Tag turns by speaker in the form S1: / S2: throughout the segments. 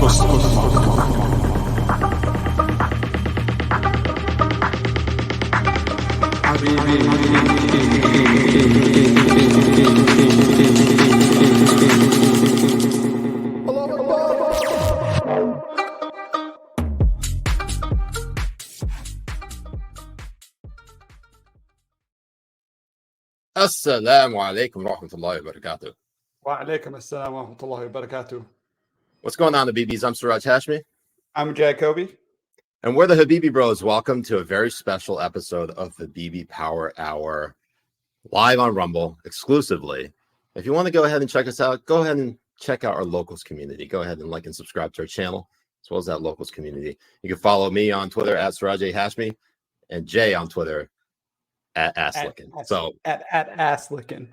S1: Assalamu alaikum rahmatullahi wa barakatuh.
S2: Wa alaikum assalam wa rahmatullahi wa barakatuh.
S1: What's going on, Habibis? I'm Siraj Hashmi.
S2: I'm Jay Kobbe.
S1: And we're the Habibi Bros. Welcome to a very special episode of Habibi Power Hour, live on Rumble, exclusively. If you want to go ahead and check us out, go ahead and check out our locals community. Go ahead and like and subscribe to our channel, as well as that locals community. You can follow me on Twitter at Siraj Hashmi and Jay on Twitter at Asslickin.
S2: At Asslickin.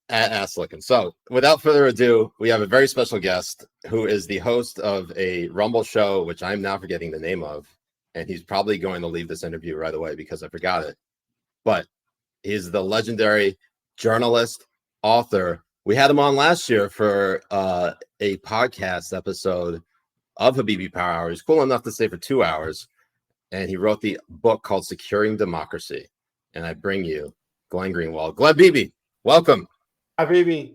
S1: At Asslickin. So without further ado, we have a very special guest who is the host of a Rumble show, which I'm now forgetting the name of. And he's probably going to leave this interview right away because I forgot it. But he's the legendary journalist, author. We had him on last year for a podcast episode of Habibi Power Hour. He's cool enough to stay for 2 hours. And he wrote the book called Securing Democracy. And I bring you Glenn Greenwald. Glenn Habibi, welcome.
S2: Habibi.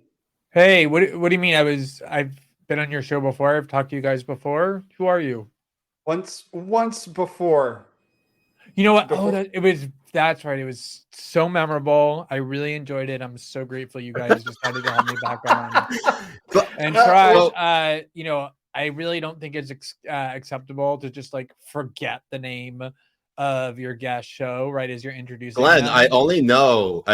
S3: Hey, what do you mean? I've been on your show before. I've talked to you guys before. Who are you?
S2: Once before.
S3: You know what? That's right. It was so memorable. I really enjoyed it. I'm so grateful you guys decided to have me back on. And Siraj, I really don't think it's acceptable to just like forget the name of your guest show right as you're introducing
S1: Glenn.
S3: them.
S1: I only know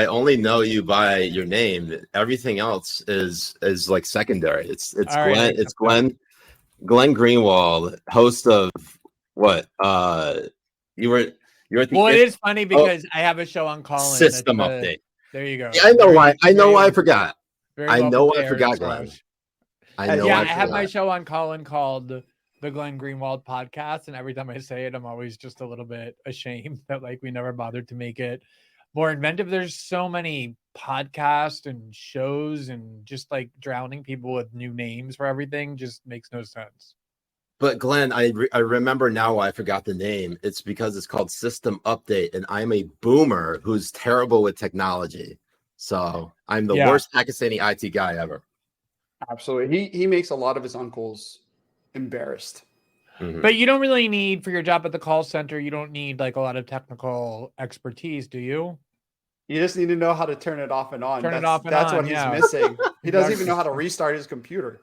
S1: you by your name. Everything else is like secondary. It's Glenn. Right, it's Glenn Greenwald, host of what? You're at the
S3: it is funny because I have a show on Colin.
S1: System Update.
S3: There you go.
S1: Yeah, I know why. I know why I forgot. I know why I forgot, Glenn.
S3: I have my show on Colin called the Glenn Greenwald podcast, and every time I say it, I'm always just a little bit ashamed that like we never bothered to make it more inventive. There's so many podcasts and shows, and just like drowning people with new names for everything just makes no sense.
S1: But Glenn, I remember now why I forgot the name. It's because it's called System Update, and I'm a boomer who's terrible with technology. So I'm the worst Pakistani IT guy ever.
S2: Absolutely. He makes a lot of his uncles embarrassed.
S1: Mm-hmm.
S3: But you don't really need, for your job at the call center, you don't need like a lot of technical expertise, do you?
S2: You just need to know how to turn it off and on.
S3: That's
S2: what he's missing. He doesn't even know how to restart his computer.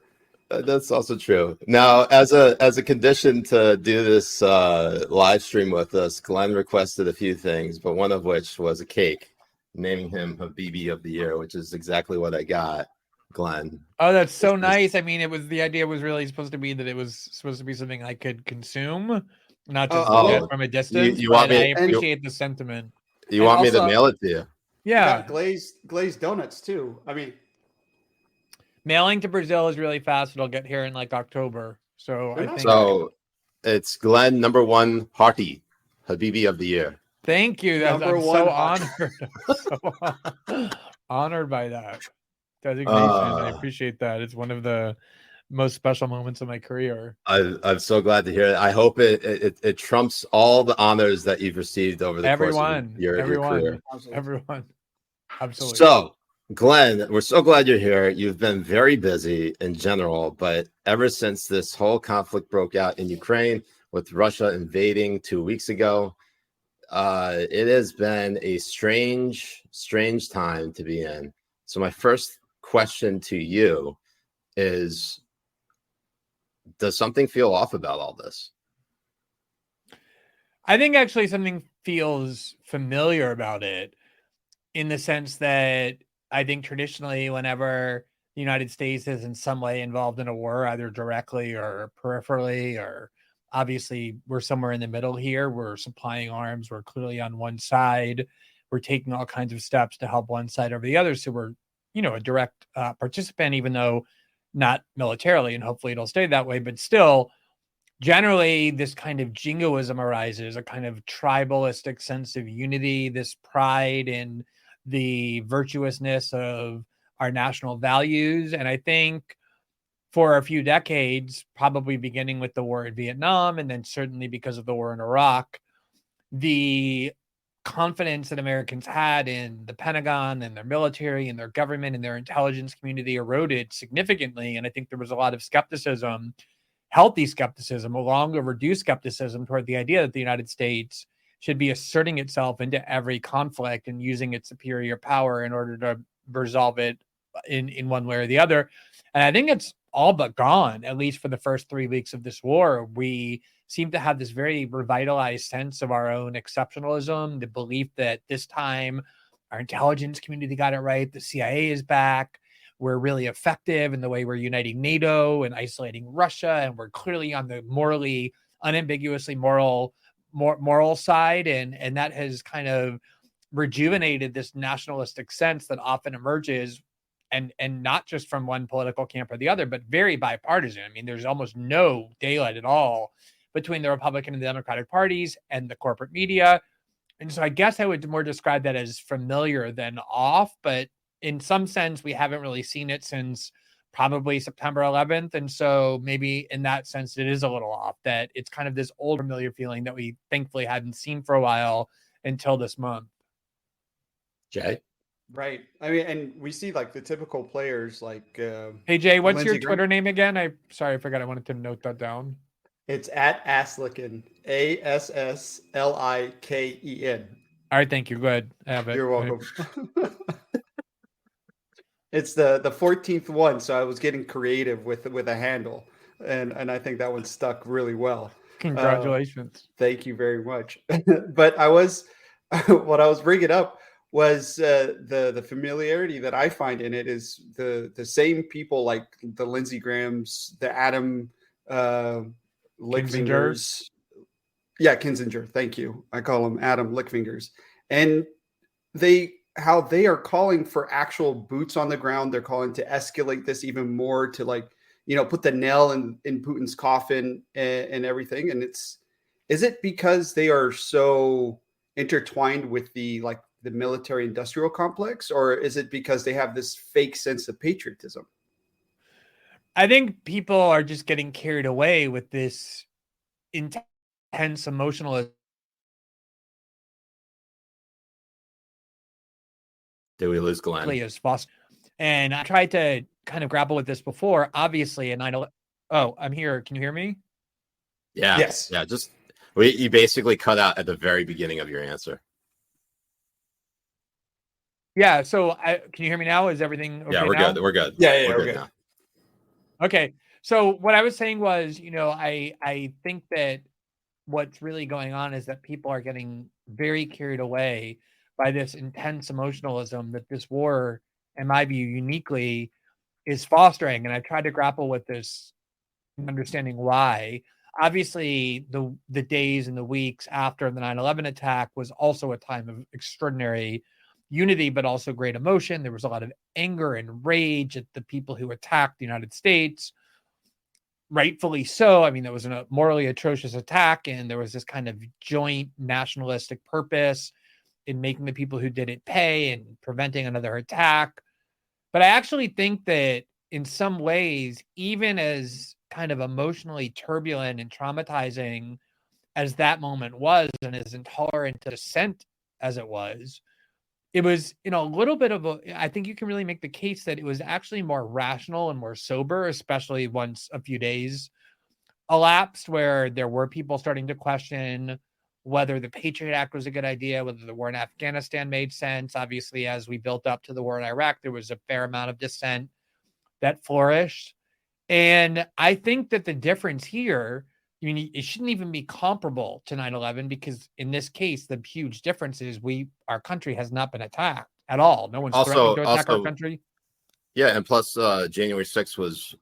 S1: That's also true. Now, as a condition to do this live stream with us, Glenn requested a few things, but one of which was a cake, naming him Habibi of the Year, which is exactly what I got, Glenn.
S3: Oh, that's so nice. I mean, the idea was really supposed to be that it was supposed to be something I could consume, not just look at from a distance. I appreciate the sentiment.
S1: You want me to mail it to you?
S3: Yeah.
S2: Glazed donuts too. I mean,
S3: mailing to Brazil is really fast. It'll get here in like October. So I think
S1: it's Glenn #1 Hearty Habibi of the Year.
S3: Thank you. I'm so honored. I'm so honored by that designation. I appreciate that. It's one of the most special moments of my career.
S1: I'm so glad to hear it. I hope it trumps all the honors that you've received over the course of your career.
S3: Everyone. Absolutely.
S1: So, Glenn, we're so glad you're here. You've been very busy in general, but ever since this whole conflict broke out in Ukraine with Russia invading 2 weeks ago, it has been a strange time to be in. So my first question to you is, does something feel off about all this?
S3: I think actually something feels familiar about it, in the sense that I think traditionally whenever the United States is in some way involved in a war, either directly or peripherally, or obviously we're somewhere in the middle here, we're supplying arms, we're clearly on one side, we're taking all kinds of steps to help one side over the other. So we're, a direct participant, even though not militarily, and hopefully it'll stay that way, but still generally this kind of jingoism arises, a kind of tribalistic sense of unity, this pride in the virtuousness of our national values. And I think for a few decades, probably beginning with the war in Vietnam, and then certainly because of the war in Iraq, the confidence that Americans had in the Pentagon and their military and their government and their intelligence community eroded significantly. And I think there was a lot of skepticism, healthy skepticism, a long overdue skepticism toward the idea that the United States should be asserting itself into every conflict and using its superior power in order to resolve it in one way or the other. And I think it's all but gone, at least for the first 3 weeks of this war. We seem to have this very revitalized sense of our own exceptionalism, the belief that this time our intelligence community got it right, the CIA is back, we're really effective in the way we're uniting NATO and isolating Russia, and we're clearly on the morally, unambiguously moral side, and that has kind of rejuvenated this nationalistic sense that often emerges, and not just from one political camp or the other, but very bipartisan. I mean, there's almost no daylight at all between the Republican and the Democratic parties and the corporate media. And so I guess I would more describe that as familiar than off, but in some sense, we haven't really seen it since probably September 11th. And so maybe in that sense, it is a little off, that it's kind of this old familiar feeling that we thankfully hadn't seen for a while until this month.
S1: Jay?
S2: Right. I mean, and we see like the typical players like
S3: Hey Jay, what's
S2: Lindsey
S3: your Twitter name again? I forgot. I wanted to note that down.
S2: It's at Assliken, ASSLIKEN.
S3: All right, thank you. Good. I have it.
S2: You're welcome. It's the 14th one, so I was getting creative with a handle, and I think that one stuck really well.
S3: Congratulations.
S2: Thank you very much. But what I was bringing up was the familiarity that I find in it is the same people like the Lindsey Grahams, the Adam Lickfingers. Yeah, Kinzinger. Thank you. I call him Adam Lickfingers. And how they are calling for actual boots on the ground. They're calling to escalate this even more, to put the nail in Putin's coffin and everything. And is it because they are so intertwined with the military industrial complex, or is it because they have this fake sense of patriotism?
S3: I think people are just getting carried away with this intense emotional.
S1: Did we lose Glenn?
S3: And I tried to kind of grapple with this before. Obviously, and oh, I'm here. Can you hear me?
S1: Yeah.
S2: Yes.
S1: Yeah. You basically cut out at the very beginning of your answer.
S3: Yeah. So can you hear me now? Is everything okay?
S1: Yeah, we're
S3: now?
S1: good. We're good.
S2: Yeah, we're good
S1: now.
S3: Okay. So what I was saying was, I think that what's really going on is that people are getting very carried away by this intense emotionalism that this war, in my view, uniquely is fostering. And I tried to grapple with this, understanding why. Obviously, the days and the weeks after the 9/11 attack was also a time of extraordinary unity, but also great emotion. There was a lot of anger and rage at the people who attacked the United States. Rightfully so. I mean, that was a morally atrocious attack, and there was this kind of joint nationalistic purpose in making the people who did it pay and preventing another attack. But I actually think that in some ways, even as kind of emotionally turbulent and traumatizing as that moment was, and as intolerant to dissent as it was a little bit of I think you can really make the case that it was actually more rational and more sober, especially once a few days elapsed, where there were people starting to question whether the Patriot Act was a good idea, whether the war in Afghanistan made sense. Obviously, as we built up to the war in Iraq, there was a fair amount of dissent that flourished. And I think that the difference here, it shouldn't even be comparable to 9/11, because in this case, the huge difference is our country has not been attacked at all. No one's threatening to attack our country.
S1: Yeah, and plus January 6th was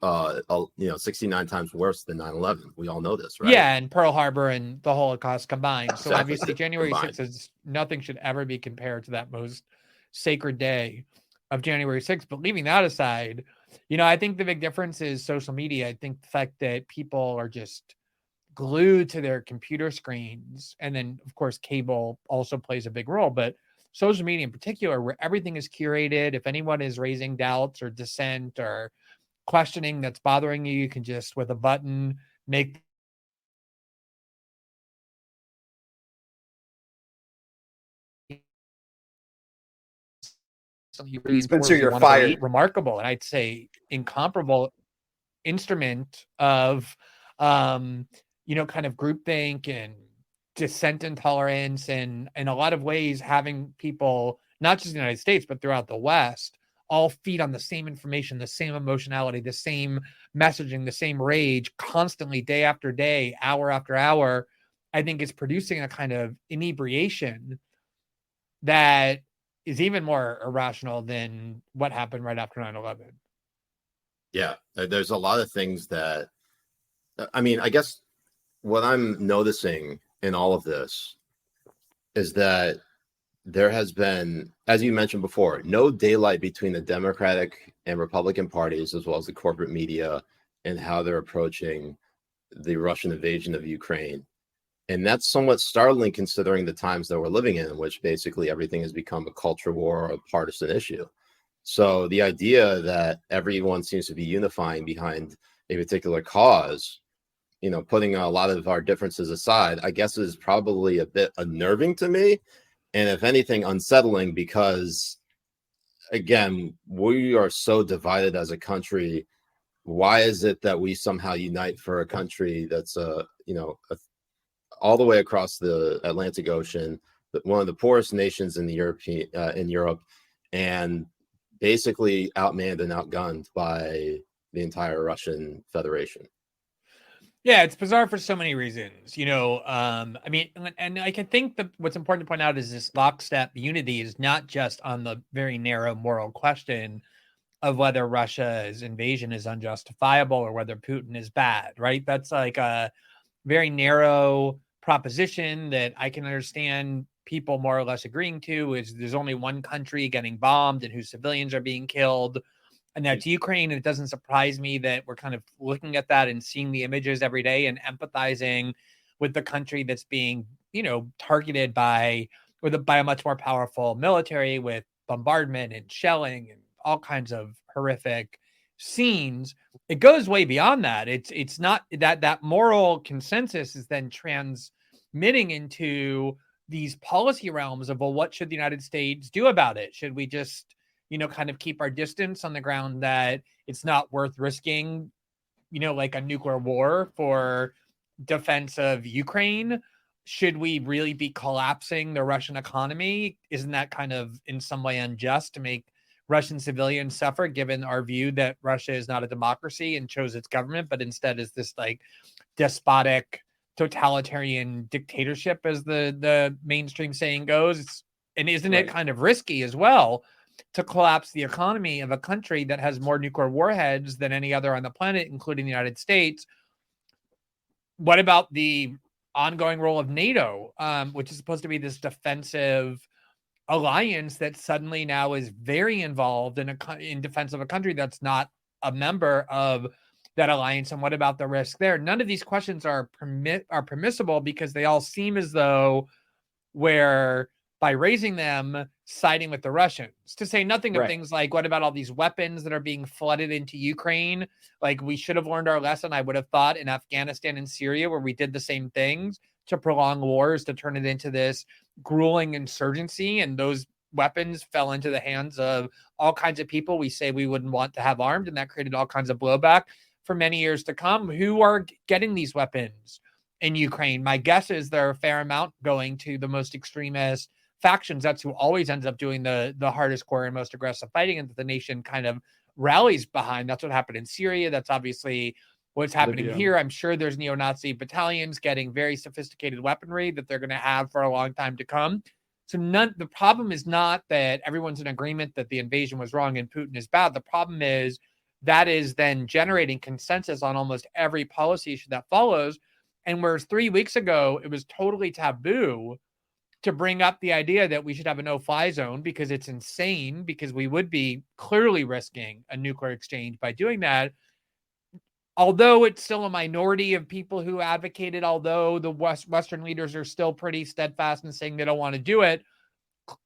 S1: 69 times worse than 9/11. We all know this, right?
S3: Yeah, and Pearl Harbor and the Holocaust combined. So
S1: Exactly.
S3: obviously January 6th is nothing should ever be compared to that most sacred day of January 6th. But leaving that aside, I think the big difference is social media. I think the fact that people are just glued to their computer screens, and then of course cable also plays a big role, but social media in particular, where everything is curated. If anyone is raising doubts or dissent or questioning that's bothering you, you can just with a button make
S2: Spencer, you're fired.
S3: remarkable, and I'd say incomparable instrument of kind of groupthink and dissent intolerance, and in a lot of ways having people, not just in the United States, but throughout the West, all feed on the same information, the same emotionality, the same messaging, the same rage constantly, day after day, hour after hour. I think is producing a kind of inebriation that is even more irrational than what happened right after 9/11.
S1: Yeah, there's a lot of things that, I mean, I guess what I'm noticing in all of this is that there has been, as you mentioned before, no daylight between the Democratic and Republican parties, as well as the corporate media, and how they're approaching the Russian invasion of Ukraine. And that's somewhat startling considering the times that we're living in which basically everything has become a culture war or a partisan issue. So the idea that everyone seems to be unifying behind a particular cause, putting a lot of our differences aside, I guess is probably a bit unnerving to me. And if anything, unsettling, because again, we are so divided as a country. Why is it that we somehow unite for a country that's all the way across the Atlantic Ocean, one of the poorest nations in in Europe, and basically outmanned and outgunned by the entire Russian Federation?
S3: Yeah, it's bizarre for so many reasons. I mean, and I can think that what's important to point out is this lockstep unity is not just on the very narrow moral question of whether Russia's invasion is unjustifiable or whether Putin is bad, right? That's like a very narrow proposition that I can understand people more or less agreeing to, is there's only one country getting bombed and whose civilians are being killed, and that's Ukraine. And it doesn't surprise me that we're kind of looking at that and seeing the images every day and empathizing with the country that's being, targeted by a much more powerful military, with bombardment and shelling and all kinds of horrific scenes. It goes way beyond that. It's not that moral consensus is then transmitting into these policy realms of, well, what should the United States do about it? Should we just kind of keep our distance on the ground that it's not worth risking, like a nuclear war for defense of Ukraine? Should we really be collapsing the Russian economy? Isn't that kind of in some way unjust to make Russian civilians suffer, given our view that Russia is not a democracy and chose its government, but instead is this like despotic, totalitarian dictatorship, as the mainstream saying goes? And isn't it kind of risky as well to collapse the economy of a country that has more nuclear warheads than any other on the planet, including the United States? What about the ongoing role of NATO, which is supposed to be this defensive alliance that suddenly now is very involved in defense of a country that's not a member of that alliance? And what about the risk there? None of these questions are permissible, because they all seem as though we're, by raising them, siding with the Russians, to say nothing of things like, what about all these weapons that are being flooded into Ukraine? Like, we should have learned our lesson, I would have thought, in Afghanistan and Syria, where we did the same things to prolong wars, to turn it into this grueling insurgency. And those weapons fell into the hands of all kinds of people we say we wouldn't want to have armed. And that created all kinds of blowback for many years to come. Who are getting these weapons in Ukraine? My guess is there are a fair amount going to the most extremist factions. That's who always ends up doing the hardest core and most aggressive fighting, and that the nation kind of rallies behind. That's what happened in Syria. That's obviously what's happening here. I'm sure there's neo-Nazi battalions getting very sophisticated weaponry that they're going to have for a long time to come. So the problem is not that everyone's in agreement that the invasion was wrong and Putin is bad. The problem is that is then generating consensus on almost every policy issue that follows. And whereas 3 weeks ago, it was totally taboo to bring up the idea that we should have a no-fly zone because it's insane, because we would be clearly risking a nuclear exchange by doing that. Although it's still a minority of people who advocated, although the Western leaders are still pretty steadfast in saying they don't want to do it,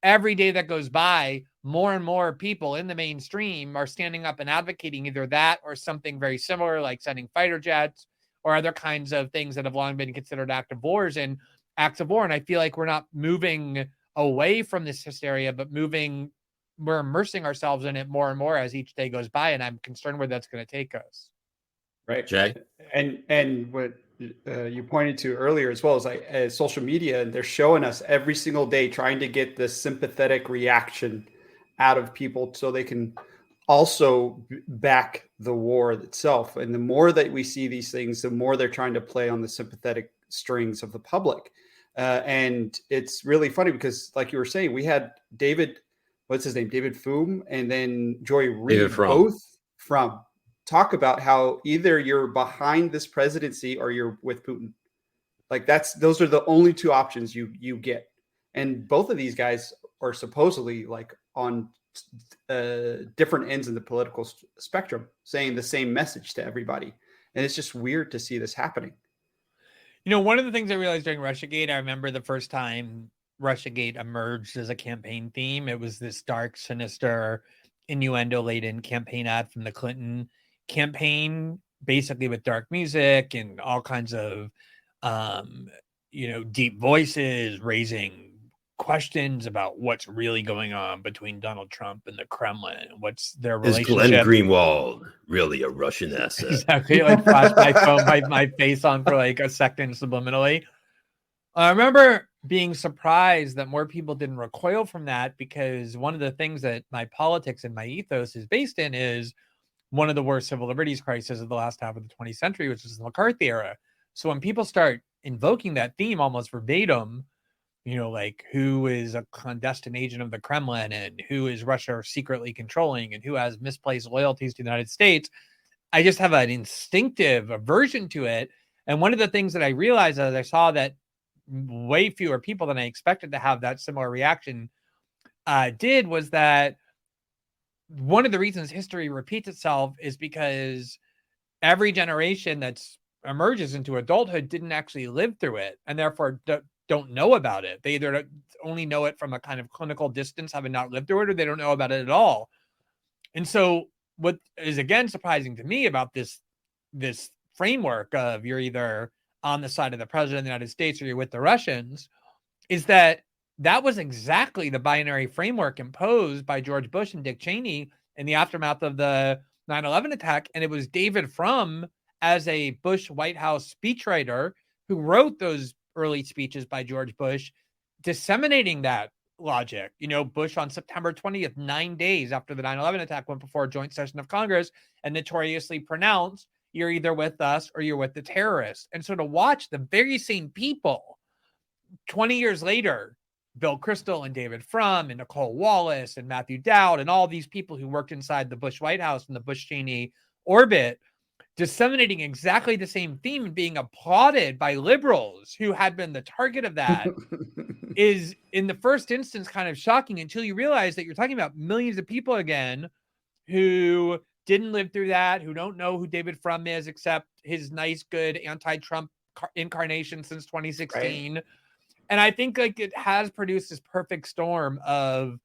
S3: every day that goes by, more and more people in the mainstream are standing up and advocating either that or something very similar, like sending fighter jets or other kinds of things that have long been considered acts of war. And I feel like we're not moving away from this hysteria, but we're immersing ourselves in it more and more as each day goes by. And I'm concerned where that's going to take us.
S2: Right.
S1: Jay?
S2: And what you pointed to earlier as well is like social media, and they're showing us every single day trying to get this sympathetic reaction out of people so they can also back the war itself. And the more that we see these things, the more they're trying to play on the sympathetic strings of the public. And it's really funny because, like you were saying, we had David, what's his name? David Foom, and then Joy Reid, both from talk about how either you're behind this presidency or you're with Putin. Like those are the only two options you get. And both of these guys are supposedly like on different ends of the political spectrum, saying the same message to everybody. And it's just weird to see this happening.
S3: One of the things I realized during Russiagate, I remember the first time Russiagate emerged as a campaign theme. It was this dark, sinister, innuendo-laden campaign ad from the Clinton campaign, basically with dark music and all kinds of, deep voices raising questions about what's really going on between Donald Trump and the Kremlin. What's their relationship?
S1: Is Glenn Greenwald really a Russian asset?
S3: Exactly. Like flash my phone, my face on for like a second subliminally. I remember being surprised that more people didn't recoil from that, because one of the things that my politics and my ethos is based in is one of the worst civil liberties crises of the last half of the 20th century, which is the McCarthy era. So when people start invoking that theme almost verbatim, like who is a clandestine agent of the Kremlin and who is Russia secretly controlling and who has misplaced loyalties to the United States, I just have an instinctive aversion to it. And one of the things that I realized as I saw that way fewer people than I expected to have that similar reaction did was that one of the reasons history repeats itself is because every generation that's emerges into adulthood didn't actually live through it, and therefore don't know about it. They either only know it from a kind of clinical distance, having not lived through it, or they don't know about it at all. And so what is again surprising to me about this framework of you're either on the side of the president of the United States or you're with the Russians is that was exactly the binary framework imposed by George Bush and Dick Cheney in the aftermath of the 9/11 attack. And it was David Frum, as a Bush White House speechwriter, who wrote those early speeches by George Bush, disseminating that logic. Bush on September 20th, 9 days after the 9/11 attack, went before a joint session of Congress and notoriously pronounced, you're either with us or you're with the terrorists. And so to watch the very same people 20 years later, Bill Kristol and David Frum and Nicole Wallace and Matthew Dowd and all these people who worked inside the Bush White House and the Bush-Cheney orbit, disseminating exactly the same theme and being applauded by liberals who had been the target of that is, in the first instance, kind of shocking until you realize that you're talking about millions of people again who didn't live through that, who don't know who David Frum is except his nice, good anti-Trump incarnation since 2016. Right. And I think like it has produced this perfect storm of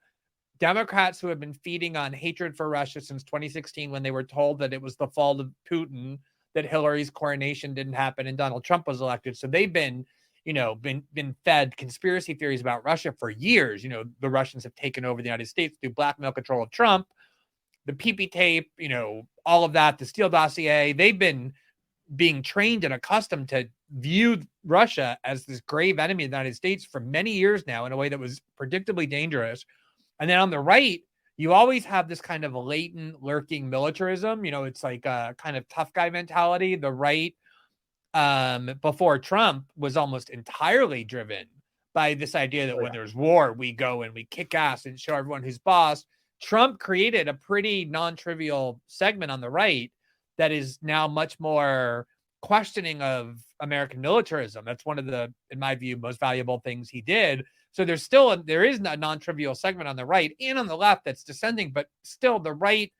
S3: Democrats who have been feeding on hatred for Russia since 2016, when they were told that it was the fault of Putin that Hillary's coronation didn't happen and Donald Trump was elected. So they've been fed conspiracy theories about Russia for years. The Russians have taken over the United States through blackmail control of Trump, the PP tape, all of that, the Steele dossier. They've been being trained and accustomed to view Russia as this grave enemy of the United States for many years now in a way that was predictably dangerous. And then on the right, you always have this kind of latent, lurking militarism. It's like a kind of tough guy mentality. The right, before Trump, was almost entirely driven by this idea that when there's war, we go and we kick ass and show everyone who's boss. Trump created a pretty non-trivial segment on the right that is now much more questioning of American militarism. That's one of the, in my view, most valuable things he did. So there is a non-trivial segment on the right and on the left that's dissenting, but still the right,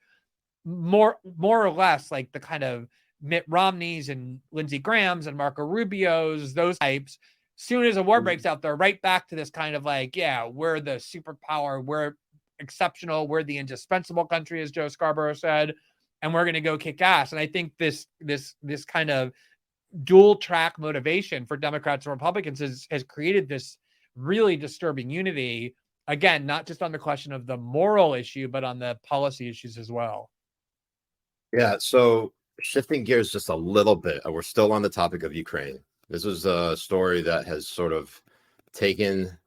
S3: more or less like the kind of Mitt Romneys and Lindsey Grahams and Marco Rubios, those types. Soon as a war breaks out, they're right back to this kind of like, yeah, we're the superpower. We're exceptional. We're the indispensable country, as Joe Scarborough said, and we're going to go kick ass. And I think this kind of dual track motivation for Democrats and Republicans has created this really disturbing unity. Again, not just on the question of the moral issue, but on the policy issues as well.
S1: Yeah. So shifting gears just a little bit, we're still on the topic of Ukraine. This is a story that has sort of taken,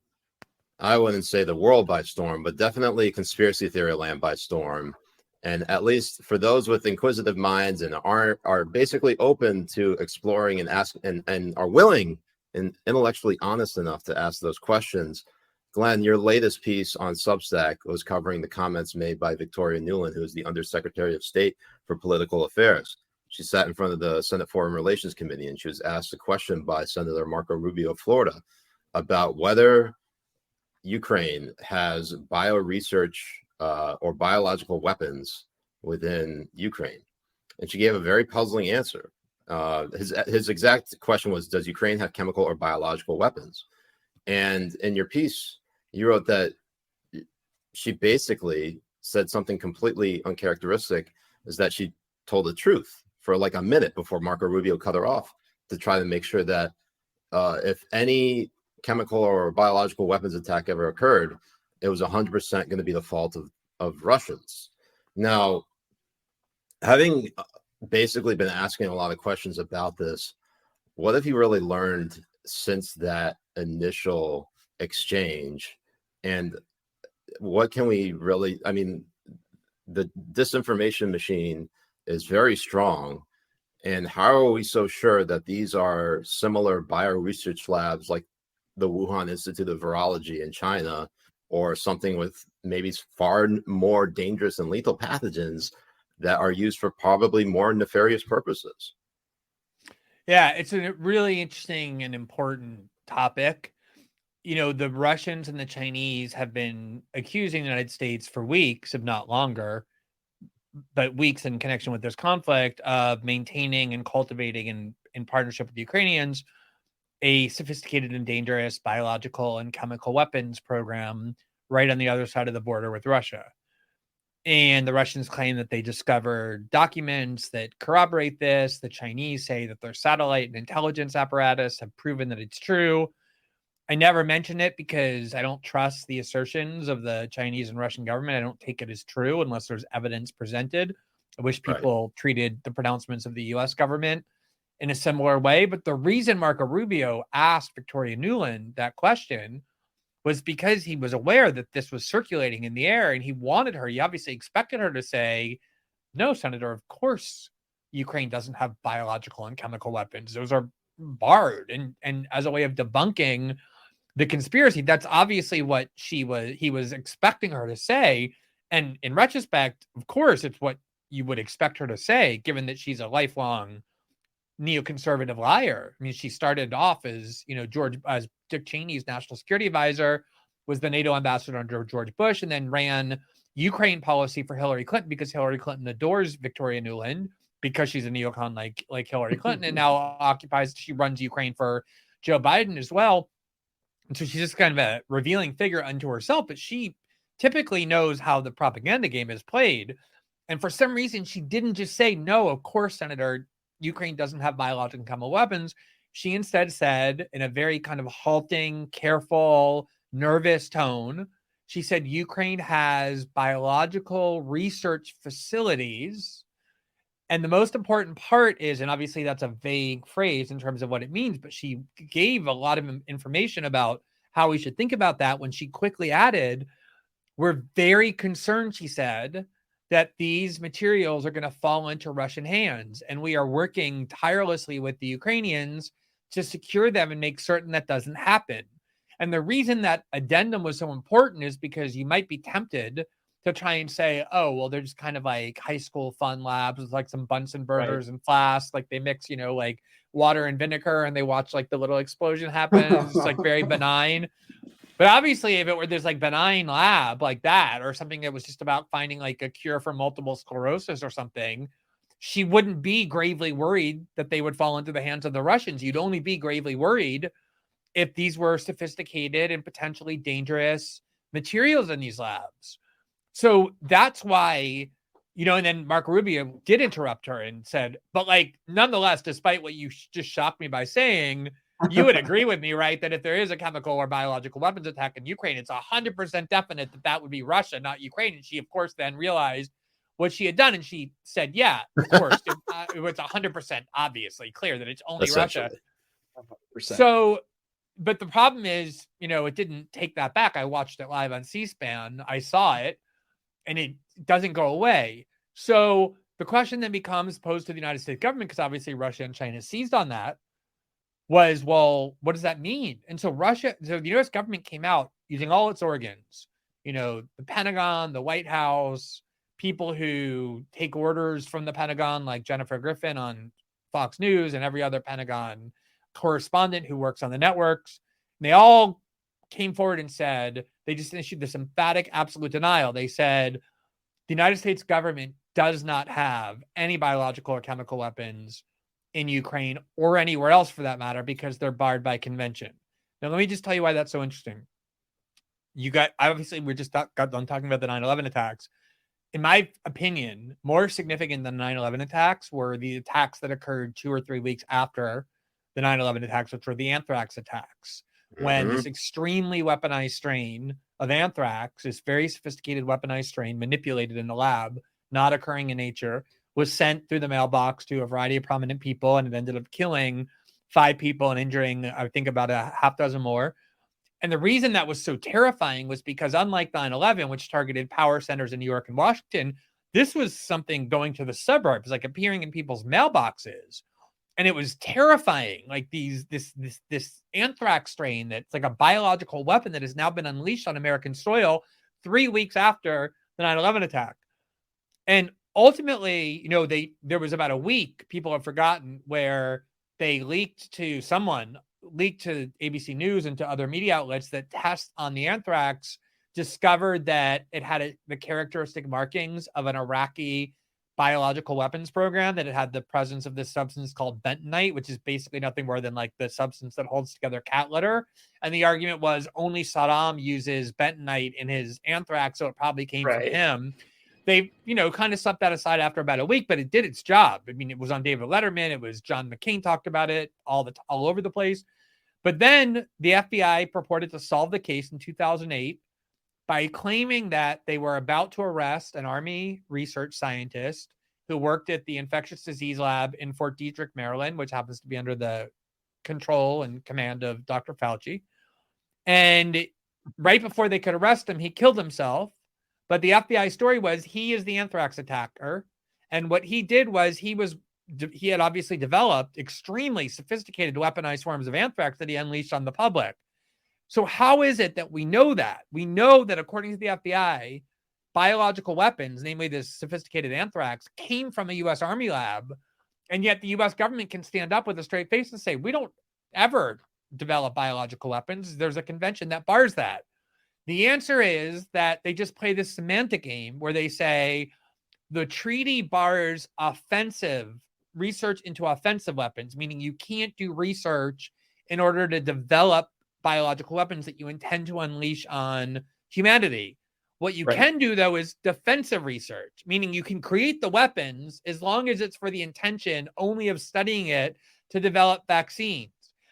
S1: I wouldn't say the world by storm, but definitely conspiracy theory land by storm. And at least for those with inquisitive minds and are basically open to exploring and ask and are willing and intellectually honest enough to ask those questions. Glenn, your latest piece on Substack was covering the comments made by Victoria Nuland, who is the Undersecretary of State for Political Affairs. She sat in front of the Senate Foreign Relations Committee, and she was asked a question by Senator Marco Rubio of Florida about whether Ukraine has bioresearch or biological weapons within Ukraine. And she gave a very puzzling answer. His exact question was, does Ukraine have chemical or biological weapons? And in your piece, you wrote that she basically said something completely uncharacteristic, is that she told the truth for like a minute before Marco Rubio cut her off to try to make sure that if any chemical or biological weapons attack ever occurred, it was 100% going to be the fault of Russians. Now, having basically been asking a lot of questions about this, what have you really learned since that initial exchange? And what can we really, I mean, the disinformation machine is very strong. And how are we so sure that these are similar bioresearch labs like the Wuhan Institute of Virology in China, or something with maybe far more dangerous and lethal pathogens that are used for probably more nefarious purposes?
S3: Yeah, it's a really interesting and important topic. You know, the Russians and the Chinese have been accusing the United States for weeks, if not longer, but weeks in connection with this conflict, of maintaining and cultivating in partnership with the Ukrainians a sophisticated and dangerous biological and chemical weapons program right on the other side of the border with Russia. And the Russians claim that they discovered documents that corroborate this. The Chinese say that their satellite and intelligence apparatus have proven that it's true. I never mention it because I don't trust the assertions of the Chinese and Russian government. I don't take it as true unless there's evidence presented. I wish people treated the pronouncements of the US government in a similar way. But the reason Marco Rubio asked Victoria Nuland that question was because he was aware that this was circulating in the air, and he wanted her, he obviously expected her to say, no, Senator, of course Ukraine doesn't have biological and chemical weapons. Those are barred. And as a way of debunking the conspiracy, that's obviously what he was expecting her to say. And in retrospect, of course, it's what you would expect her to say, given that she's a lifelong neoconservative liar. I mean, she started off as, as Dick Cheney's national security advisor, was the NATO ambassador under George Bush, and then ran Ukraine policy for Hillary Clinton because Hillary Clinton adores Victoria Nuland because she's a neocon like Hillary Clinton, and now she runs Ukraine for Joe Biden as well. And so she's just kind of a revealing figure unto herself, but she typically knows how the propaganda game is played. And for some reason, she didn't just say, no, of course, Senator, Ukraine doesn't have biological and chemical weapons. She instead said, in a very kind of halting, careful, nervous tone, she said, Ukraine has biological research facilities. And the most important part is, and obviously that's a vague phrase in terms of what it means, but she gave a lot of information about how we should think about that when she quickly added, we're very concerned, she said, that these materials are going to fall into Russian hands. And we are working tirelessly with the Ukrainians to secure them and make certain that doesn't happen. And the reason that addendum was so important is because you might be tempted to try and say, oh, well, they're just kind of like high school fun labs with like some Bunsen burgers and flasks. Like they mix, like water and vinegar and they watch like the little explosion happen. It's like very benign. But obviously, if it were this like benign lab like that, or something that was just about finding like a cure for multiple sclerosis or something, she wouldn't be gravely worried that they would fall into the hands of the Russians. You'd only be gravely worried if these were sophisticated and potentially dangerous materials in these labs. So that's why, and then Marco Rubio did interrupt her and said, but like, nonetheless, despite what you just shocked me by saying, you would agree with me, right? That if there is a chemical or biological weapons attack in Ukraine, it's 100% definite that would be Russia, not Ukraine. And she, of course, then realized what she had done. And she said, yeah, of course, it was 100% obviously clear that it's only Russia.
S2: 100%.
S3: So, but the problem is, it didn't take that back. I watched it live on C-SPAN. I saw it, and it doesn't go away. So the question then becomes posed to the United States government, because obviously Russia and China seized on that, was, well, what does that mean? And so the U.S. government came out using all its organs, the Pentagon, the White House, people who take orders from the Pentagon, like Jennifer Griffin on Fox News, and every other Pentagon correspondent who works on the networks. And they all came forward and said, they just issued this emphatic absolute denial. They said the United States government does not have any biological or chemical weapons in Ukraine or anywhere else for that matter, because they're barred by convention. Now, let me just tell you why that's so interesting. Obviously, we just got done talking about the 9/11 attacks. In my opinion, more significant than the 9/11 attacks were the attacks that occurred 2 or 3 weeks after the 9/11 attacks, which were the anthrax attacks, when this extremely weaponized strain of anthrax, this very sophisticated weaponized strain manipulated in the lab, not occurring in nature, was sent through the mailbox to a variety of prominent people, and it ended up killing 5 people and injuring, I think, about a half dozen more. And the reason that was so terrifying was because, unlike 9/11, which targeted power centers in New York and Washington, this was something going to the suburbs, like appearing in people's mailboxes. And it was terrifying, like this anthrax strain that's like a biological weapon that has now been unleashed on American soil 3 weeks after the 9/11 attack. And ultimately, there was about a week, people have forgotten, where they leaked to ABC News and to other media outlets that tests on the anthrax discovered that it had the characteristic markings of an Iraqi biological weapons program, that it had the presence of this substance called bentonite, which is basically nothing more than like the substance that holds together cat litter. And the argument was only Saddam uses bentonite in his anthrax, so it probably came from him. They, kind of swept that aside after about a week, but it did its job. I mean, it was on David Letterman. It was John McCain talked about it all over the place. But then the FBI purported to solve the case in 2008 by claiming that they were about to arrest an Army research scientist who worked at the infectious disease lab in Fort Detrick, Maryland, which happens to be under the control and command of Dr. Fauci. And right before they could arrest him, he killed himself. But the FBI story was he is the anthrax attacker. And what he did was he had obviously developed extremely sophisticated weaponized forms of anthrax that he unleashed on the public. So how is it that we know that? We know that according to the FBI, biological weapons, namely this sophisticated anthrax, came from a U.S. Army lab. And yet the U.S. government can stand up with a straight face and say, we don't ever develop biological weapons. There's a convention that bars that. The answer is that they just play this semantic game where they say the treaty bars offensive research into offensive weapons, meaning you can't do research in order to develop biological weapons that you intend to unleash on humanity. What you can do, though, is defensive research, meaning you can create the weapons as long as it's for the intention only of studying it to develop vaccines.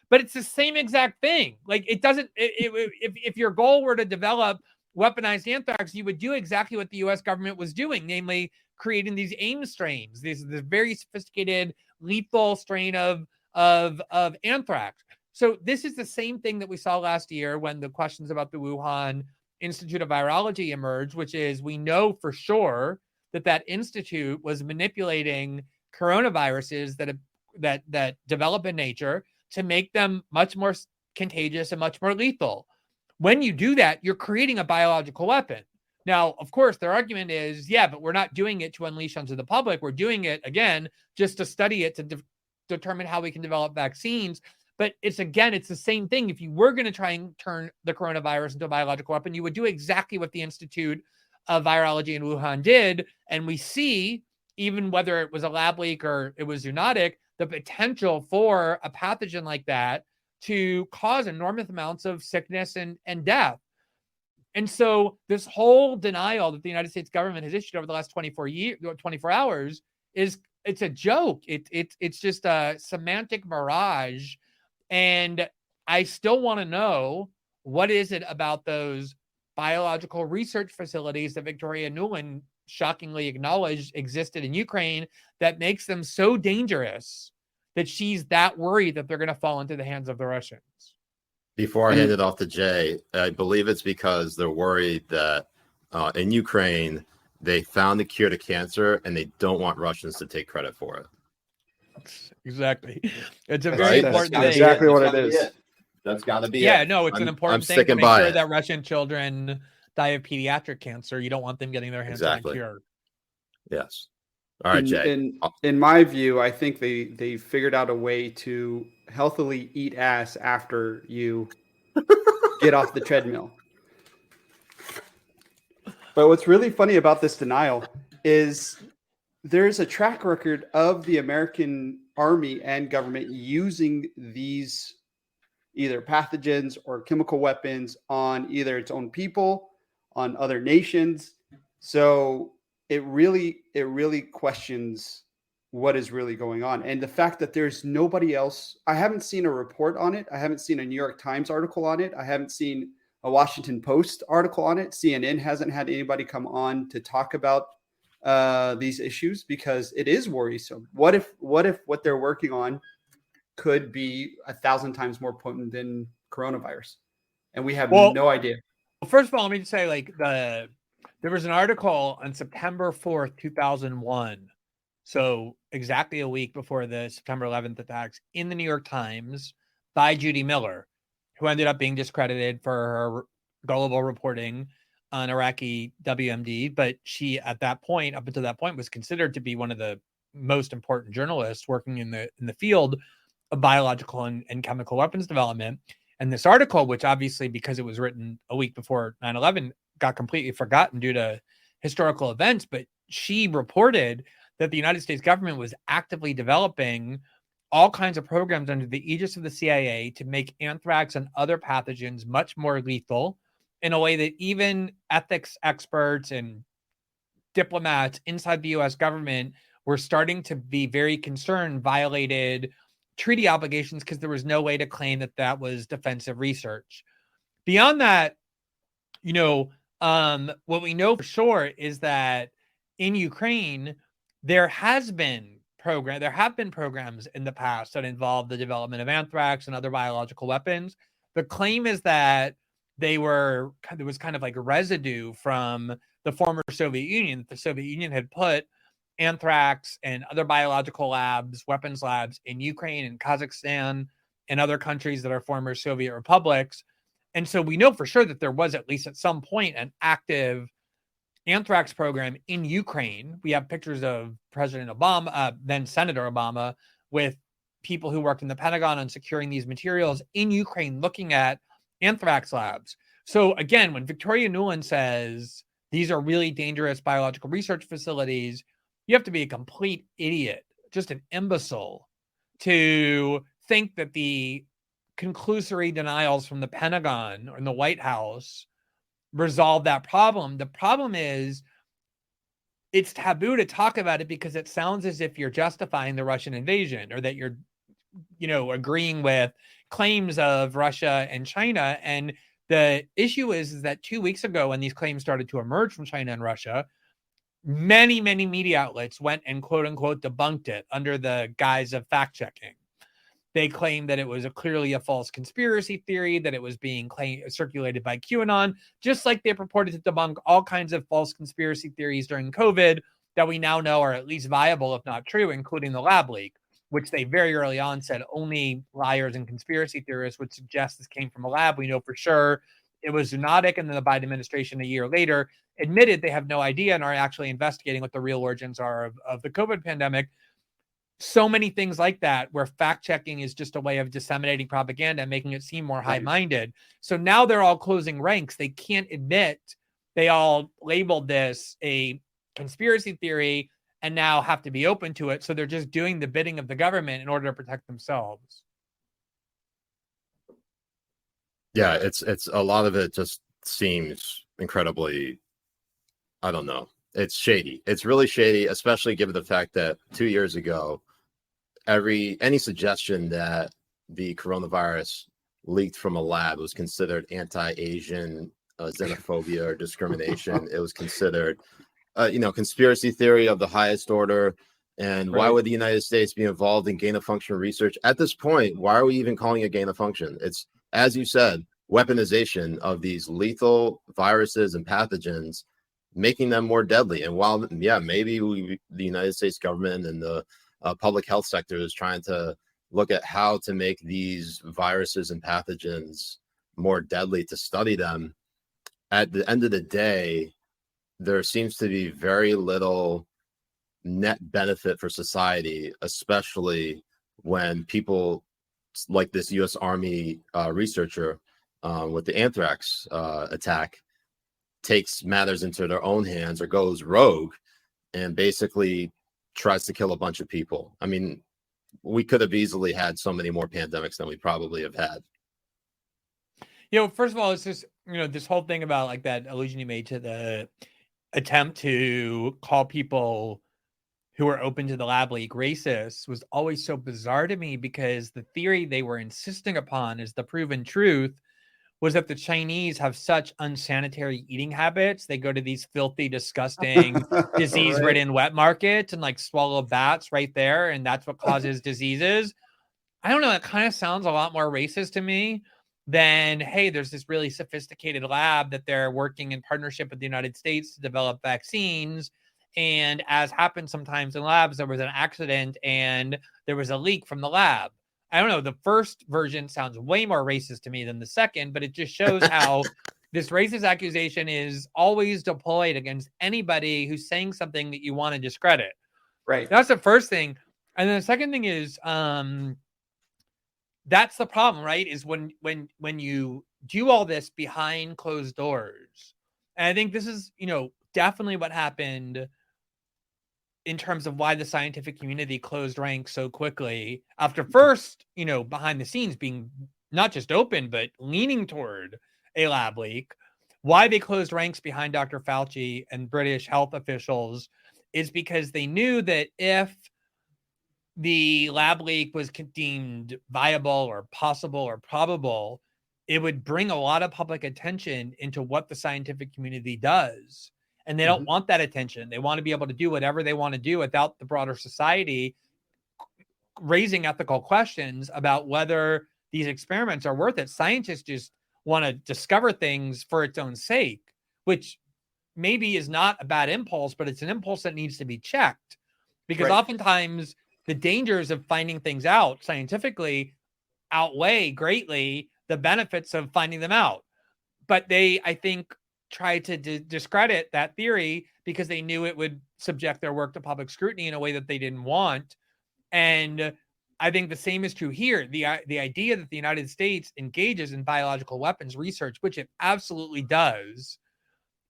S3: But it's the same exact thing. Like, it doesn't, if your goal were to develop weaponized anthrax, you would do exactly what the U.S. government was doing, namely creating these AIM strains, this very sophisticated, lethal strain of anthrax. So this is the same thing that we saw last year when the questions about the Wuhan Institute of Virology emerged, which is we know for sure that institute was manipulating coronaviruses that develop in nature to make them much more contagious and much more lethal. When you do that, you're creating a biological weapon. Now, of course, their argument is, yeah, but we're not doing it to unleash onto the public. We're doing it, again, just to study it, to determine how we can develop vaccines. But it's the same thing. If you were going to try and turn the coronavirus into a biological weapon, you would do exactly what the Institute of Virology in Wuhan did. And we see, even whether it was a lab leak or it was zoonotic, the potential for a pathogen like that to cause enormous amounts of sickness and death. And so this whole denial that the United States government has issued over the last 24 hours it's a joke. It's just a semantic mirage. And I still want to know, what is it about those biological research facilities that Victoria Nuland shockingly acknowledged existed in Ukraine that makes them so dangerous that she's that worried that they're going to fall into the hands of the Russians?
S1: Before I hand it off to Jay, I believe it's because they're worried that in Ukraine, they found the cure to cancer and they don't want Russians to take credit for it.
S3: Exactly. It's a very important thing.
S2: Exactly what it is.
S1: That's got to be
S3: Yeah,
S1: it.
S3: no, it's an important thing to make sure that Russian children die of pediatric cancer. You don't want them getting their hands on a cure.
S1: Yes. All right, Jay.
S2: In my view, I think they figured out a way to healthily eat ass after you get off the treadmill. But what's really funny about this denial is there's a track record of the American army and government using these either pathogens or chemical weapons on either its own people, on other nations. So it really questions what is really going on. And the fact that there's nobody else, I haven't seen a report on it. I haven't seen a New York Times article on it. I haven't seen a Washington Post article on it. CNN hasn't had anybody come on to talk about these issues, because it is worrisome. What if what they're working on could be 1,000 times more potent than coronavirus, and we have no idea?
S3: Well, first of all, let me just say, like, there was an article on September 4th, 2001. So exactly a week before the September 11th attacks, in the New York Times by Judy Miller, who ended up being discredited for her gullible reporting on Iraqi WMD. But she, up until that point, was considered to be one of the most important journalists working in the field of biological and chemical weapons development. And this article, which obviously, because it was written a week before 9/11, got completely forgotten due to historical events, but she reported that the United States government was actively developing all kinds of programs under the aegis of the CIA to make anthrax and other pathogens much more lethal, in a way that even ethics experts and diplomats inside the US government were starting to be very concerned violated treaty obligations, because there was no way to claim that was defensive research. Beyond that, what we know for sure is that in Ukraine, there have been programs in the past that involved the development of anthrax and other biological weapons. The claim is that there was kind of like a residue from the former Soviet Union. The Soviet Union had put anthrax and other biological labs, weapons labs, in Ukraine and Kazakhstan and other countries that are former Soviet republics. And so we know for sure that there was, at least at some point, an active anthrax program in Ukraine. We have pictures of President Obama, then Senator Obama, with people who worked in the Pentagon on securing these materials in Ukraine, looking at anthrax labs. So again, when Victoria Nuland says these are really dangerous biological research facilities, you have to be a complete idiot, just an imbecile, to think that the conclusory denials from the Pentagon or in the White House resolve that problem. The problem is, it's taboo to talk about it because it sounds as if you're justifying the Russian invasion, or that you're, agreeing with claims of Russia and China. And the issue is that 2 weeks ago, when these claims started to emerge from China and Russia, many, many media outlets went and quote unquote debunked it under the guise of fact checking. They claimed that it was clearly a false conspiracy theory, that it was being circulated by QAnon, just like they purported to debunk all kinds of false conspiracy theories during COVID that we now know are at least viable, if not true, including the lab leak, which they very early on said only liars and conspiracy theorists would suggest this came from a lab. We know for sure it was zoonotic. And then the Biden administration a year later admitted they have no idea and are actually investigating what the real origins are of the COVID pandemic. So many things like that, where fact checking is just a way of disseminating propaganda and making it seem more high-minded. So now they're all closing ranks. They can't admit they all labeled this a conspiracy theory and now have to be open to it. So they're just doing the bidding of the government in order to protect themselves.
S1: Yeah, it's a lot of it just seems incredibly, I don't know. It's shady. It's really shady, especially given the fact that 2 years ago, any suggestion that the coronavirus leaked from a lab was considered anti-Asian xenophobia or discrimination. It was considered, conspiracy theory of the highest order. And why would the United States be involved in gain of function research at this point? Why are we even calling it gain of function? It's, as you said, weaponization of these lethal viruses and pathogens, making them more deadly. And while, maybe the United States government and the public health sector is trying to look at how to make these viruses and pathogens more deadly to study them, at the end of the day, there seems to be very little net benefit for society, especially when people like this U.S. Army researcher with the anthrax attack takes matters into their own hands or goes rogue and basically tries to kill a bunch of people. I mean, we could have easily had so many more pandemics than we probably have had.
S3: First of all, it's just, this whole thing about like that allusion you made to the attempt to call people who are open to the lab leak racist was always so bizarre to me, because the theory they were insisting upon as the proven truth was that the Chinese have such unsanitary eating habits. They go to these filthy, disgusting, disease-ridden wet markets and like swallow bats right there, and that's what causes diseases. I don't know. It kind of sounds a lot more racist to me than, hey, there's this really sophisticated lab that they're working in partnership with the United States to develop vaccines. And as happens sometimes in labs, there was an accident and there was a leak from the lab. I don't know. The first version sounds way more racist to me than the second, but it just shows how this racist accusation is always deployed against anybody who's saying something that you want to discredit.
S2: Right.
S3: That's the first thing. And then the second thing is, that's the problem, right? Is when you do all this behind closed doors. And I think this is, definitely what happened in terms of why the scientific community closed ranks so quickly after first, behind the scenes being not just open, but leaning toward a lab leak. Why they closed ranks behind Dr. Fauci and British health officials is because they knew that if the lab leak was deemed viable or possible or probable, it would bring a lot of public attention into what the scientific community does. And they don't want that attention. They want to be able to do whatever they want to do without the broader society raising ethical questions about whether these experiments are worth it. Scientists just want to discover things for its own sake, which maybe is not a bad impulse, but it's an impulse that needs to be checked, because oftentimes the dangers of finding things out scientifically outweigh greatly the benefits of finding them out. But they, I think, tried to discredit that theory because they knew it would subject their work to public scrutiny in a way that they didn't want. And I think the same is true here. The idea that the United States engages in biological weapons research, which it absolutely does,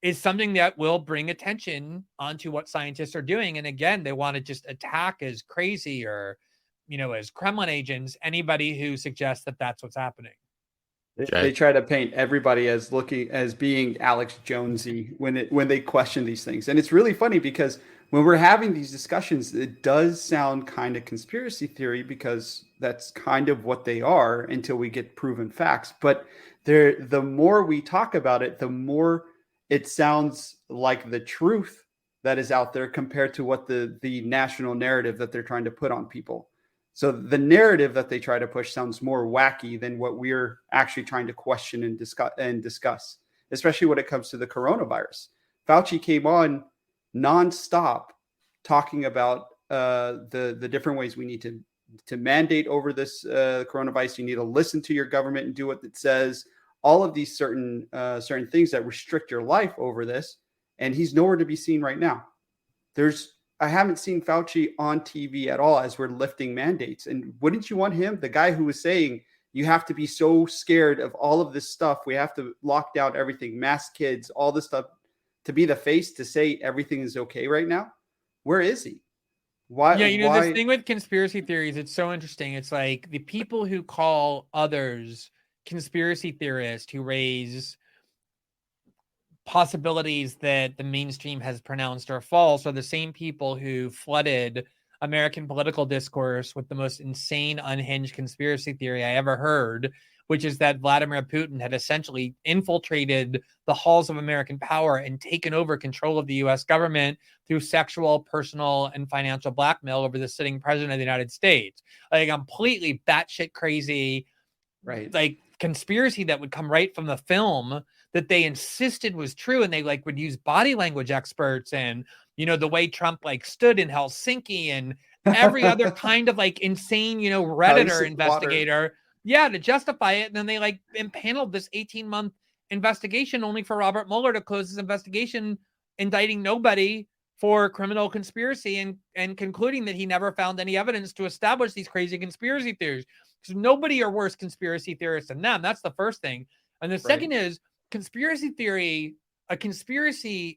S3: is something that will bring attention onto what scientists are doing. And again, they want to just attack as crazy or, as Kremlin agents, anybody who suggests that that's what's happening.
S2: They try to paint everybody as being Alex Jonesy when they question these things. And it's really funny because when we're having these discussions, it does sound kind of conspiracy theory, because that's kind of what they are until we get proven facts. But the more we talk about it, the more it sounds like the truth that is out there compared to what the national narrative that they're trying to put on people. So the narrative that they try to push sounds more wacky than what we're actually trying to question and discuss, especially when it comes to the coronavirus. Fauci came on nonstop talking about the different ways we need to mandate over this coronavirus. You need to listen to your government and do what it says. All of these certain things that restrict your life over this, and he's nowhere to be seen right now. I haven't seen Fauci on TV at all as we're lifting mandates. And wouldn't you want him, the guy who was saying you have to be so scared of all of this stuff, we have to lock down everything, mask kids, all this stuff, to be the face to say everything is okay right now? Where is he? Why?
S3: Yeah, this thing with conspiracy theories, it's so interesting. It's like the people who call others conspiracy theorists who raise possibilities that the mainstream has pronounced are false are the same people who flooded American political discourse with the most insane, unhinged conspiracy theory I ever heard, which is that Vladimir Putin had essentially infiltrated the halls of American power and taken over control of the US government through sexual, personal, and financial blackmail over the sitting president of the United States. Like, completely batshit crazy,
S2: Right.
S3: like, conspiracy that would come right from the film that they insisted was true. And they like would use body language experts and, you know, the way Trump like stood in Helsinki and every other kind of like insane, you know, Redditor investigator. Yeah, to justify it. And then they like impaneled this 18-month investigation only for Robert Mueller to close his investigation, indicting nobody for criminal conspiracy and concluding that he never found any evidence to establish these crazy conspiracy theories. So nobody are worse conspiracy theorists than them. That's the first thing. And the second is conspiracy theory, conspiracies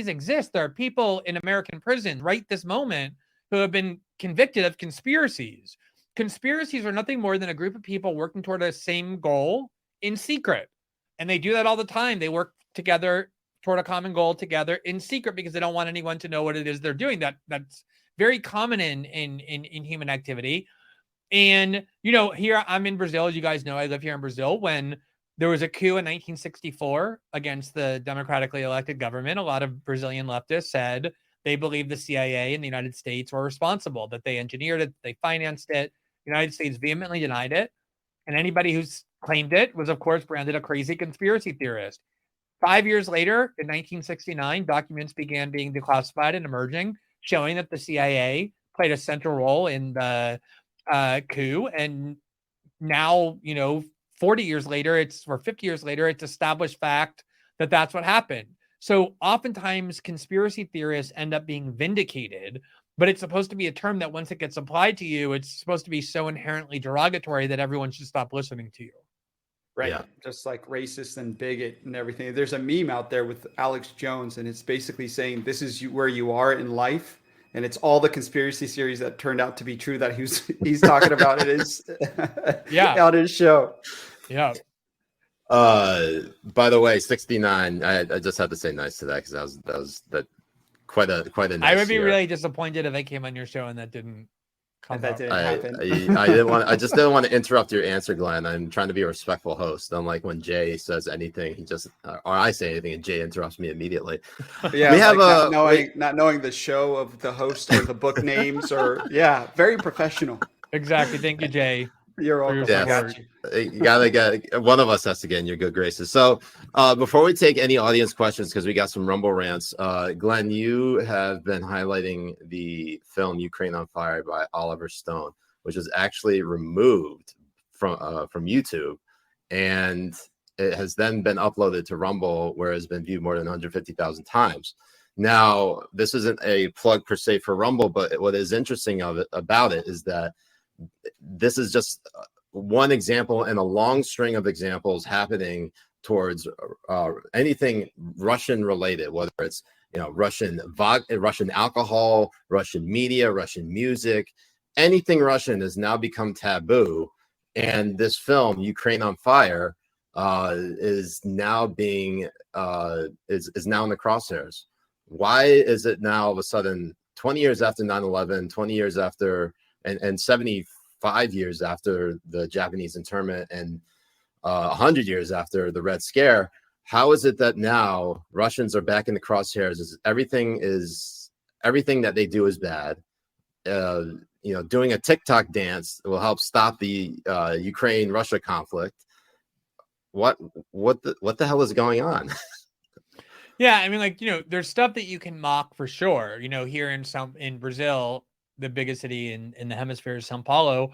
S3: exist. There are people in American prison right this moment who have been convicted of conspiracies. Conspiracies are nothing more than a group of people working toward a same goal in secret. And they do that all the time. They work together toward a common goal together in secret because they don't want anyone to know what it is they're doing. That's very common in human activity. And, you know, here I'm in Brazil. As you guys know, I live here in Brazil. When there was a coup in 1964 against the democratically elected government, a lot of Brazilian leftists said they believed the CIA and the United States were responsible, that they engineered it, they financed it. The United States vehemently denied it. And anybody who's claimed it was, of course, branded a crazy conspiracy theorist. 5 years later, in 1969, documents began being declassified and emerging, showing that the CIA played a central role in the coup. And now, you know, 40 years later, or 50 years later, it's established fact that that's what happened. So oftentimes conspiracy theorists end up being vindicated, but it's supposed to be a term that once it gets applied to you, it's supposed to be so inherently derogatory that everyone should stop listening to you.
S2: Right.
S1: Yeah.
S2: Just like racist and bigot and everything. There's a meme out there with Alex Jones, and it's basically saying this is where you are in life. And it's all the conspiracy theories that turned out to be true that he's talking about in his on his show.
S3: Yeah.
S1: By the way, 69. I just had to say nice to that because that was quite a nice
S3: I would be
S1: year.
S3: really disappointed if I came on your show and that didn't come
S2: That
S3: out.
S2: didn't happen.
S1: I just didn't want to interrupt your answer, Glenn. I'm trying to be a respectful host. Unlike when Jay says anything, he just or I say anything and Jay interrupts me immediately.
S2: Yeah,
S1: we have
S2: not knowing the show of the host or the book names or very professional.
S3: Exactly. Thank you, Jay.
S2: You're welcome.
S1: Yes.
S2: I got you.
S1: You gotta get one of us has to get in your good graces. So before we take any audience questions, because we got some Rumble rants, Glenn, you have been highlighting the film Ukraine on Fire by Oliver Stone, which was actually removed from YouTube, and it has then been uploaded to Rumble, where it's been viewed more than 150,000 times. Now, this isn't a plug per se for Rumble, but what is interesting about it is that this is just one example in a long string of examples happening towards anything Russian related, whether it's Russian alcohol, Russian media, Russian music, anything Russian has now become taboo. And this film, Ukraine on Fire, is now being is now in the crosshairs. Why is it now all of a sudden 20 years after 9/11, 20 years after and 75 years after the Japanese internment and 100 years after the Red Scare, how is it that now Russians are back in the crosshairs? Everything that they do is bad. Doing a TikTok dance will help stop the Ukraine-Russia conflict. What the hell is going on?
S3: Yeah, I mean, there's stuff that you can mock for sure. Here in Brazil, the biggest city in the hemisphere is São Paulo.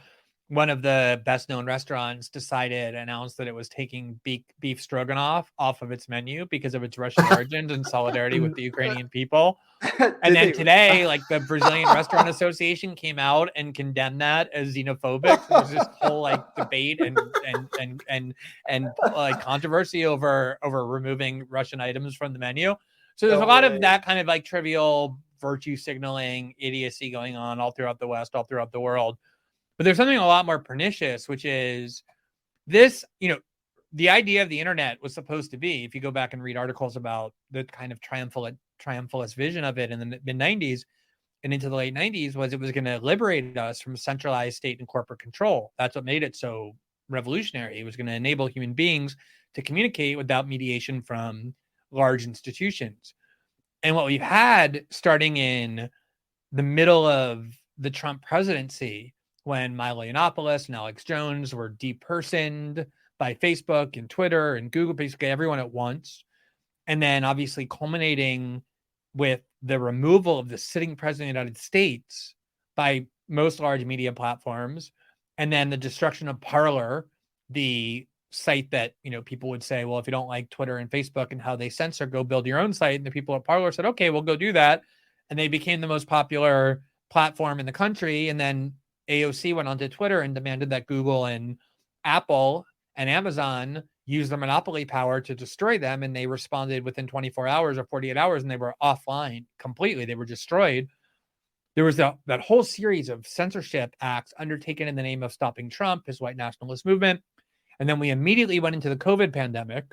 S3: One of the best known restaurants announced that it was taking beef stroganoff off of its menu because of its Russian origins and solidarity with the Ukrainian people. And then today, the Brazilian Restaurant Association came out and condemned that as xenophobic. So there's this whole debate and controversy over removing Russian items from the menu. So there's a lot of that kind of trivial virtue signaling idiocy going on all throughout the West, all throughout the world. But there's something a lot more pernicious, which is this, the idea of the internet was supposed to be, if you go back and read articles about the kind of triumphalist vision of it in the mid 90s and into the late 90s, was it was going to liberate us from centralized state and corporate control. That's what made it so revolutionary. It was going to enable human beings to communicate without mediation from large institutions. And what we've had starting in the middle of the Trump presidency, when Milo Yiannopoulos and Alex Jones were depersoned by Facebook and Twitter and Google, basically everyone at once. And then obviously culminating with the removal of the sitting president of the United States by most large media platforms. And then the destruction of Parler, the site that, people would say, well, if you don't like Twitter and Facebook and how they censor, go build your own site. And the people at Parler said, okay, we'll go do that. And they became the most popular platform in the country. And then AOC went onto Twitter and demanded that Google and Apple and Amazon use their monopoly power to destroy them. And they responded within 24 hours or 48 hours, and they were offline completely. They were destroyed. There was that whole series of censorship acts undertaken in the name of stopping Trump, his white nationalist movement. And then we immediately went into the COVID pandemic,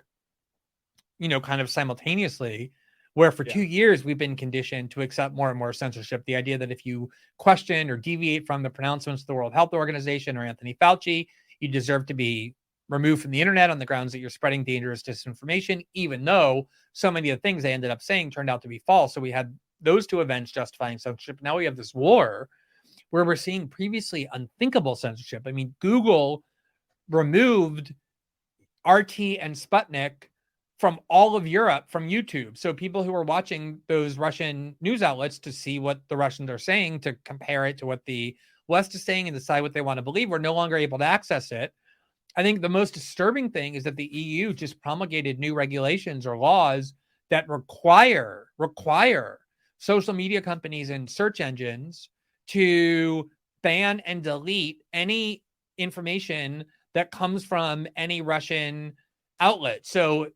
S3: kind of simultaneously, where for 2 years we've been conditioned to accept more and more censorship. The idea that if you question or deviate from the pronouncements of the World Health Organization or Anthony Fauci, you deserve to be removed from the internet on the grounds that you're spreading dangerous disinformation, even though so many of the things they ended up saying turned out to be false. So we had those two events justifying censorship. Now we have this war where we're seeing previously unthinkable censorship. I mean, Google removed RT and Sputnik from all of Europe from YouTube. So people who are watching those Russian news outlets to see what the Russians are saying, to compare it to what the West is saying and decide what they want to believe, were no longer able to access it. I think the most disturbing thing is that the EU just promulgated new regulations or laws that require social media companies and search engines to ban and delete any information that comes from any Russian outlet. So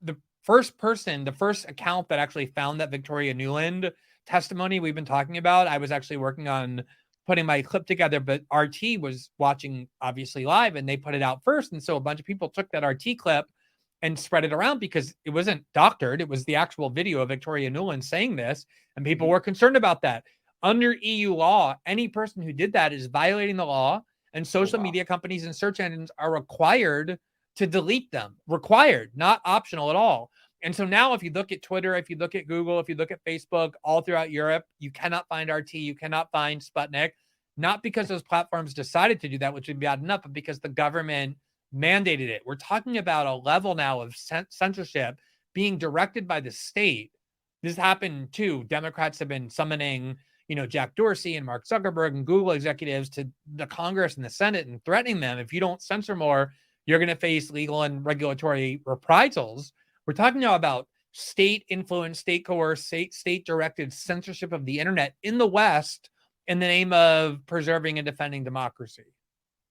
S3: the first account that actually found that Victoria Nuland testimony we've been talking about, I was actually working on putting my clip together, but RT was watching obviously live and they put it out first. And so a bunch of people took that RT clip and spread it around because it wasn't doctored. It was the actual video of Victoria Nuland saying this. And people were concerned about that. Under EU law, any person who did that is violating the law, and social media companies and search engines are required to delete them. Required, not optional at all. And so now if you look at Twitter, if you look at Google, if you look at Facebook, all throughout Europe, you cannot find RT, you cannot find Sputnik, not because those platforms decided to do that, which would be bad enough, but because the government mandated it. We're talking about a level now of censorship being directed by the state. This happened too. Democrats have been summoning, Jack Dorsey and Mark Zuckerberg and Google executives to the Congress and the Senate and threatening them. If you don't censor more, you're going to face legal and regulatory reprisals. We're talking now about state influenced, state coerced, state directed censorship of the internet in the West in the name of preserving and defending democracy.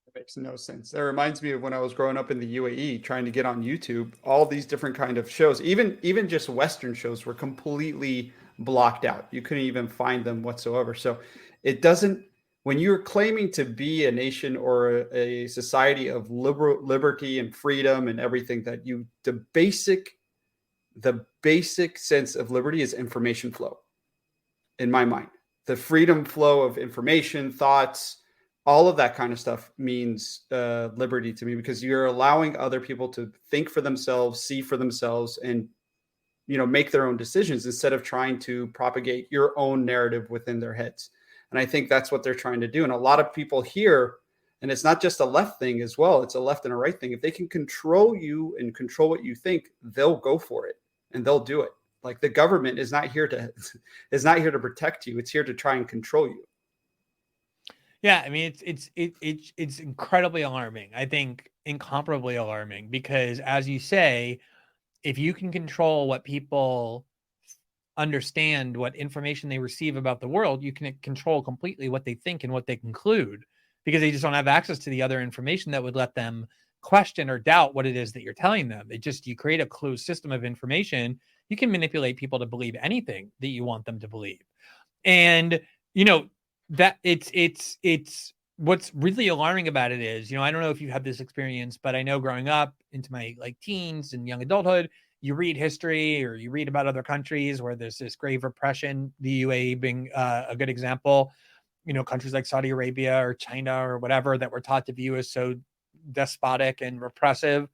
S2: It makes no sense. That reminds me of when I was growing up in the UAE, trying to get on YouTube. All these different kind of shows, even just Western shows, were completely blocked out. You couldn't even find them whatsoever. So it doesn't, when you're claiming to be a nation or a society of liberty and freedom and everything, that the basic sense of liberty is information flow. In my mind, the freedom flow of information, thoughts, all of that kind of stuff means liberty to me, because you're allowing other people to think for themselves, see for themselves, and make their own decisions instead of trying to propagate your own narrative within their heads. And I think that's what they're trying to do. And a lot of people here, and it's not just a left thing as well, it's a left and a right thing. If they can control you and control what you think, they'll go for it and they'll do it. Like, the government is not here to protect you. It's here to try and control you.
S3: Yeah, I mean, it's incredibly alarming. I think incomparably alarming, because, as you say, if you can control what people understand, what information they receive about the world, you can control completely what they think and what they conclude, because they just don't have access to the other information that would let them question or doubt what it is that you're telling them. You create a closed system of information. You can manipulate people to believe anything that you want them to believe. And, that it's what's really alarming about it is, I don't know if you had this experience, but I know growing up into my like teens and young adulthood, you read history or you read about other countries where there's this grave repression, the UAE being a good example, countries like Saudi Arabia or China or whatever that we're taught to view as so despotic and repressive.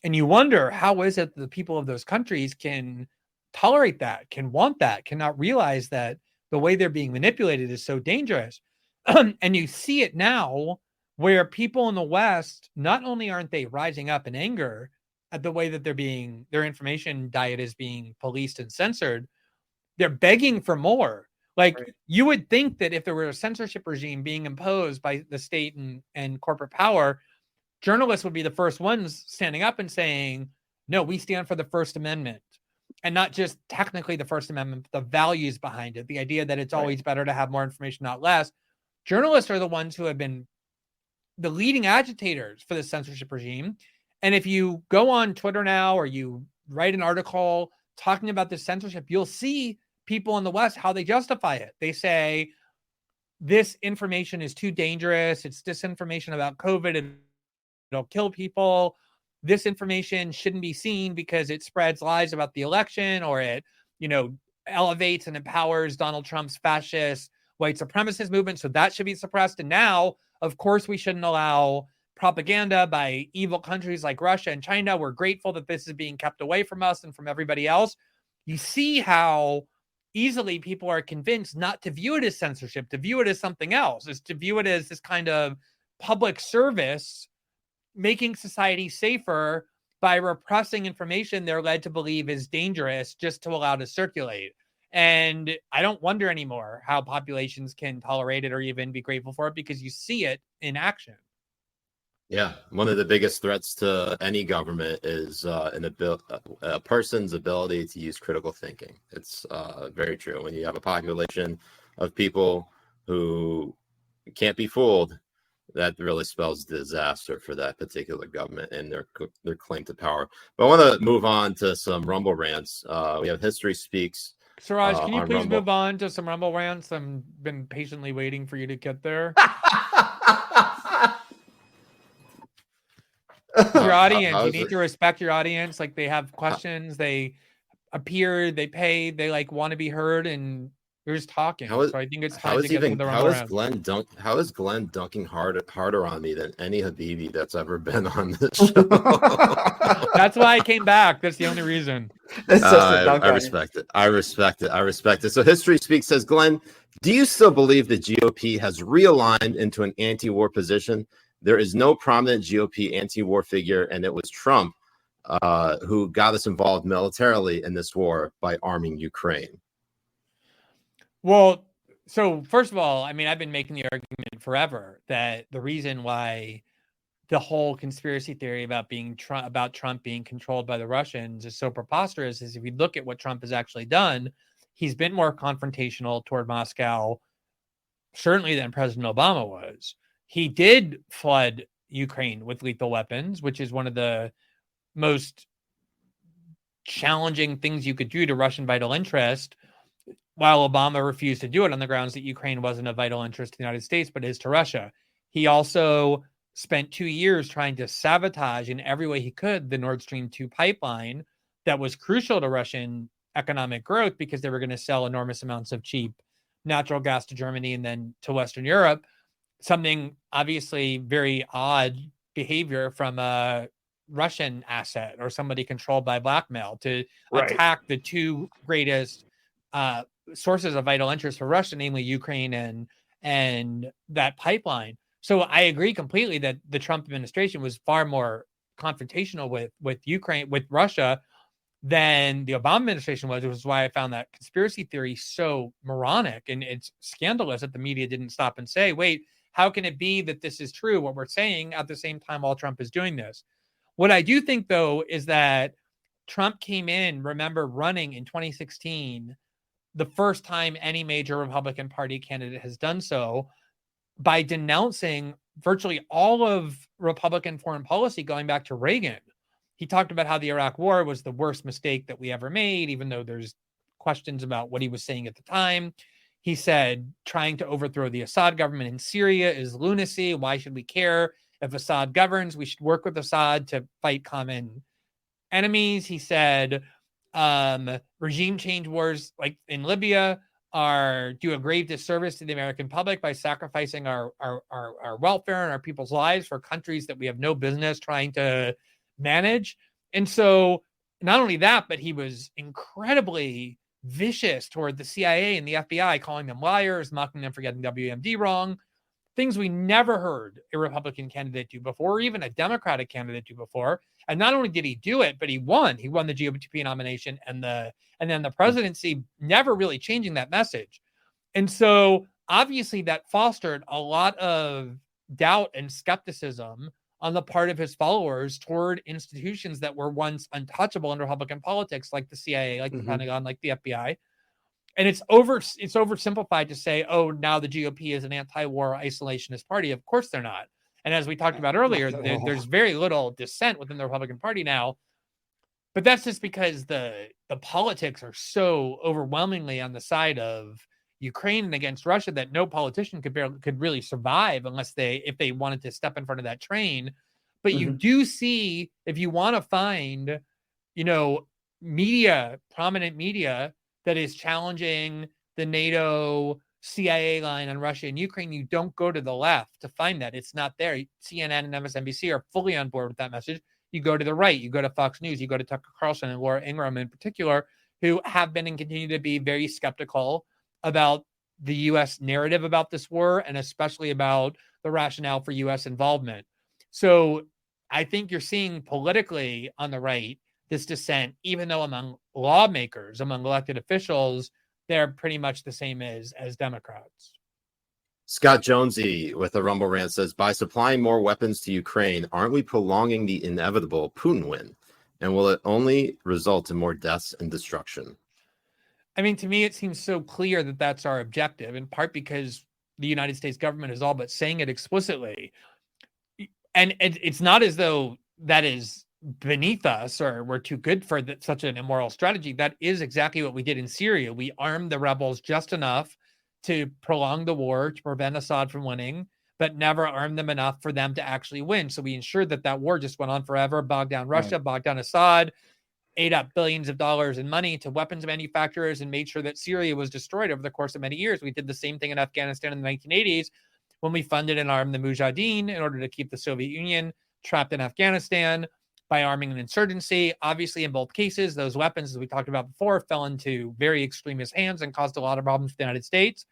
S3: And you wonder, how is it that the people of those countries can tolerate that, can want that, cannot realize that the way they're being manipulated is so dangerous. And you see it now where people in the West, not only aren't they rising up in anger at the way that their information diet is being policed and censored, they're begging for more. Like, right. You would think that if there were a censorship regime being imposed by the state and corporate power, journalists would be the first ones standing up and saying, no, we stand for the First Amendment. And not just technically the First Amendment, but the values behind it, the idea that it's always better to have more information, not less. Journalists are the ones who have been the leading agitators for the censorship regime. And if you go on Twitter now or you write an article talking about this censorship, you'll see people in the West, how they justify it. They say, this information is too dangerous. It's disinformation about COVID. It'll kill people. This information shouldn't be seen because it spreads lies about the election, or it, elevates and empowers Donald Trump's fascist white supremacist movement. So that should be suppressed. And now, of course, we shouldn't allow propaganda by evil countries like Russia and China. We're grateful that this is being kept away from us and from everybody else. You see how easily people are convinced not to view it as censorship, to view it as something else, is to view it as this kind of public service, making society safer by repressing information they're led to believe is dangerous just to allow to circulate. And I don't wonder anymore how populations can tolerate it or even be grateful for it, because you see it in action.
S1: Yeah, one of the biggest threats to any government is a person's ability to use critical thinking. It's very true. When you have a population of people who can't be fooled, that really spells disaster for that particular government and their claim to power. But I want to move on to some Rumble rants. We have History Speaks.
S3: Siraj, can you please move on to some Rumble rants? I've been patiently waiting for you to get there. Your audience, you need to respect your audience. Like, they have questions, they appear, they pay, they like want to be heard, and you're just talking. So I think it's time to get to the Rumble rants.
S1: How is Glenn dunking harder on me than any Habibi that's ever been on this show?
S3: That's why I came back. That's the only reason.
S1: I respect it. I respect it. So History Speaks says, Glenn, do you still believe the GOP has realigned into an anti-war position? There is no prominent GOP anti-war figure, and it was Trump who got us involved militarily in this war by arming Ukraine.
S3: Well, so first of all, I mean, I've been making the argument forever that the reason why the whole conspiracy theory about Trump being controlled by the Russians is so preposterous is if you look at what Trump has actually done, he's been more confrontational toward Moscow, certainly, than President Obama was. He did flood Ukraine with lethal weapons, which is one of the most challenging things you could do to Russian vital interest, while Obama refused to do it on the grounds that Ukraine wasn't a vital interest to the United States, but is to Russia. He also spent 2 years trying to sabotage in every way he could the Nord Stream 2 pipeline that was crucial to Russian economic growth, because they were going to sell enormous amounts of cheap natural gas to Germany and then to Western Europe. Something obviously very odd behavior from a Russian asset or somebody controlled by blackmail to attack the two greatest sources of vital interest for Russia, namely Ukraine and that pipeline. So I agree completely that the Trump administration was far more confrontational with Ukraine, with Russia, than the Obama administration was, which is why I found that conspiracy theory so moronic. And it's scandalous that the media didn't stop and say, wait, how can it be that this is true, what we're saying, at the same time while Trump is doing this? What I do think, though, is that Trump came in, remember, running in 2016, the first time any major Republican Party candidate has done so, by denouncing virtually all of Republican foreign policy going back to Reagan. He talked about how the Iraq War was the worst mistake that we ever made, even though there's questions about what he was saying at the time. He said trying to overthrow the Assad government in Syria is lunacy. Why should we care if Assad governs? We should work with Assad to fight common enemies. He said regime change wars like in Libya do a grave disservice to the American public by sacrificing our welfare and our people's lives for countries that we have no business trying to manage. And so not only that, but he was incredibly vicious toward the CIA and the FBI, calling them liars, mocking them for getting WMD wrong, things we never heard a Republican candidate do before, or even a Democratic candidate do before. And not only did he do it, but he won. He won the GOP nomination and then the presidency, never really changing that message. And so obviously that fostered a lot of doubt and skepticism on the part of his followers toward institutions that were once untouchable in Republican politics, like the CIA, like the Pentagon, like the FBI. And it's oversimplified to say, oh, now the GOP is an anti-war isolationist party. Of course they're not. And as we talked about earlier, there's very little dissent within the Republican Party now. But that's just because the politics are so overwhelmingly on the side of Ukraine and against Russia that no politician could really survive if they wanted to step in front of that train. But you do see, if you want to find, prominent media that is challenging the NATO CIA line on Russia and Ukraine, you don't go to the left to find that. It's not there. CNN and MSNBC are fully on board with that message. You go to the right, you go to Fox News, you go to Tucker Carlson and Laura Ingraham in particular, who have been and continue to be very skeptical about the U.S. narrative about this war, and especially about the rationale for U.S. involvement. So I think you're seeing politically on the right this dissent, even though among lawmakers, among elected officials, they're pretty much the same as Democrats.
S1: Scott Jonesy with a Rumble rant says, by supplying more weapons to Ukraine, aren't we prolonging the inevitable Putin win? And will it only result in more deaths and destruction?
S3: I mean, to me, it seems so clear that that's our objective, in part because the United States government is all but saying it explicitly. And it's not as though that is beneath us or we're too good for such an immoral strategy. That is exactly what we did in Syria. We armed the rebels just enough to prolong the war, to prevent Assad from winning, but never armed them enough for them to actually win. So we ensured that war just went on forever, bogged down Russia, bogged down Assad, ate up billions of dollars in money to weapons manufacturers, and made sure that Syria was destroyed over the course of many years. We did the same thing in Afghanistan in the 1980s when we funded and armed the Mujahideen in order to keep the Soviet Union trapped in Afghanistan by arming an insurgency. Obviously, in both cases, those weapons, as we talked about before, fell into very extremist hands and caused a lot of problems for the United States.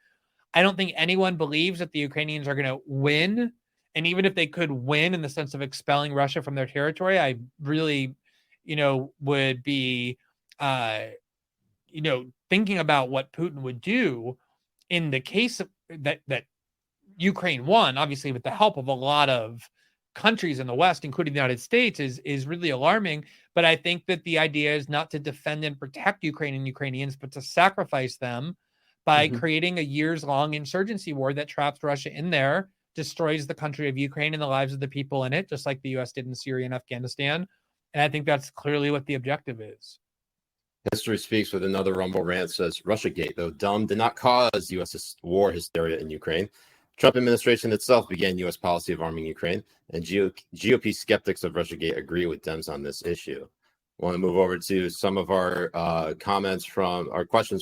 S3: I don't think anyone believes that the Ukrainians are going to win. And even if they could win in the sense of expelling Russia from their territory, I really, would be, thinking about what Putin would do in the case of that Ukraine won, obviously with the help of a lot of countries in the West, including the United States, is really alarming. But I think that the idea is not to defend and protect Ukraine and Ukrainians, but to sacrifice them by creating a years-long insurgency war that traps Russia in there, destroys the country of Ukraine and the lives of the people in it, just like the U.S. did in Syria and Afghanistan. And I think that's clearly what the objective is.
S1: History Speaks with another Rumble rant says, Russiagate, though dumb, did not cause U.S. war hysteria in Ukraine. Trump administration itself began U.S. policy of arming Ukraine, and GOP skeptics of Russiagate agree with Dems on this issue. I want to move over to some of our questions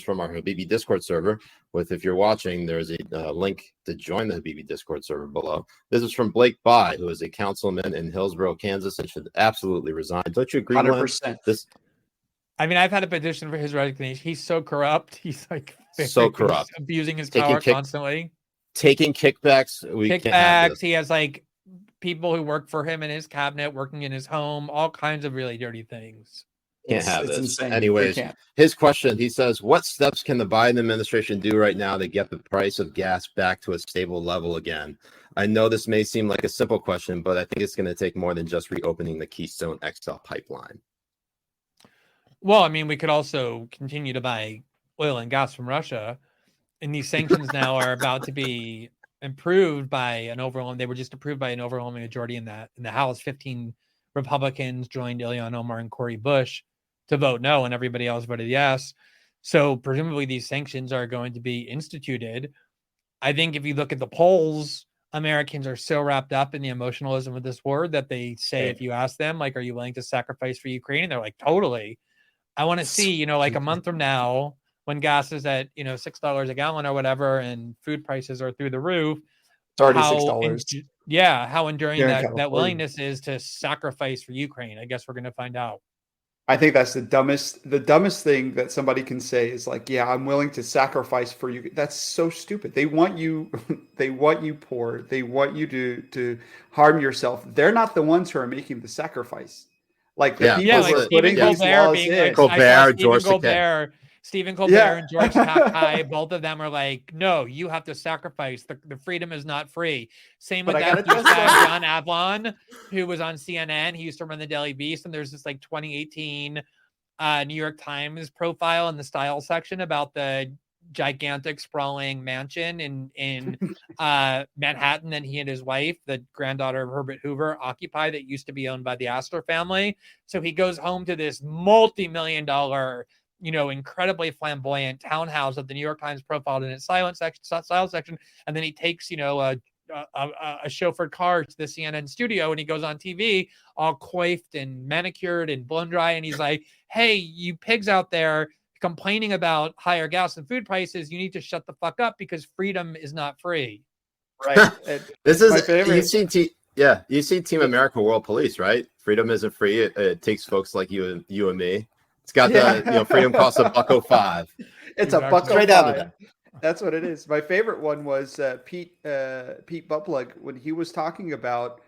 S1: from our Habibi Discord server. If you're watching, there's a link to join the Habibi Discord server below. This is from Blake By, who is a councilman in Hillsborough, Kansas, and should absolutely resign. Don't you agree?
S2: 100%.
S3: I mean, I've had a petition for his resignation. He's so corrupt. He's
S1: so corrupt,
S3: abusing his power constantly,
S1: taking kickbacks. Kickbacks.
S3: He has people who work for him in his cabinet, working in his home, all kinds of really dirty things.
S1: Can't have this.
S2: Insane.
S1: Anyways, his question, he says, what steps can the Biden administration do right now to get the price of gas back to a stable level again? I know this may seem like a simple question, but I think it's going to take more than just reopening the Keystone XL pipeline.
S3: Well, I mean, we could also continue to buy oil and gas from Russia. And these sanctions now are about to be improved by an overwhelming. They were just approved by an overwhelming majority in the House. 15 Republicans joined Ilhan Omar and Cori Bush to vote no, and everybody else voted yes. So presumably these sanctions are going to be instituted. I think if you look at the polls, Americans are so wrapped up in the emotionalism of this war that they say, if you ask them, like, are you willing to sacrifice for Ukraine? And they're like, totally. I want to see, like a month from now, when gas is at, $6 a gallon or whatever, and food prices are through the roof.
S2: It's already $6.
S3: How enduring
S2: Here in
S3: that
S2: California.
S3: willingness is to sacrifice for Ukraine. I guess we're going to find out.
S2: I think that's the dumbest thing that somebody can say is like, yeah, I'm willing to sacrifice for you. That's so stupid. They want you, they want you poor. They want you to harm yourself. They're not the ones who are making the sacrifice. Like the people who are putting these laws in.
S3: Stephen Colbert and George Takei, both of them are like, no, you have to sacrifice. The freedom is not free. Same with that John Avlon, who was on CNN. He used to run the Daily Beast, and there's this 2018 New York Times profile in the style section about the gigantic sprawling mansion in Manhattan that he and his wife, the granddaughter of Herbert Hoover, occupy, that used to be owned by the Astor family. So he goes home to this multi-million-dollar, incredibly flamboyant townhouse that the New York Times profiled in its style section. And then he takes, a chauffeured car to the CNN studio, and he goes on TV all coiffed and manicured and blown dry. And he's like, hey, you pigs out there complaining about higher gas and food prices, you need to shut the fuck up, because freedom is not free.
S2: Right.
S1: This is my favorite. You see Team America World Police, right? Freedom isn't free. It takes folks like you and me. It's got the freedom costs $1.05.
S2: It's $1.05. Straight out of that. That's what it is. My favorite one was Pete Buttplug, when he was talking about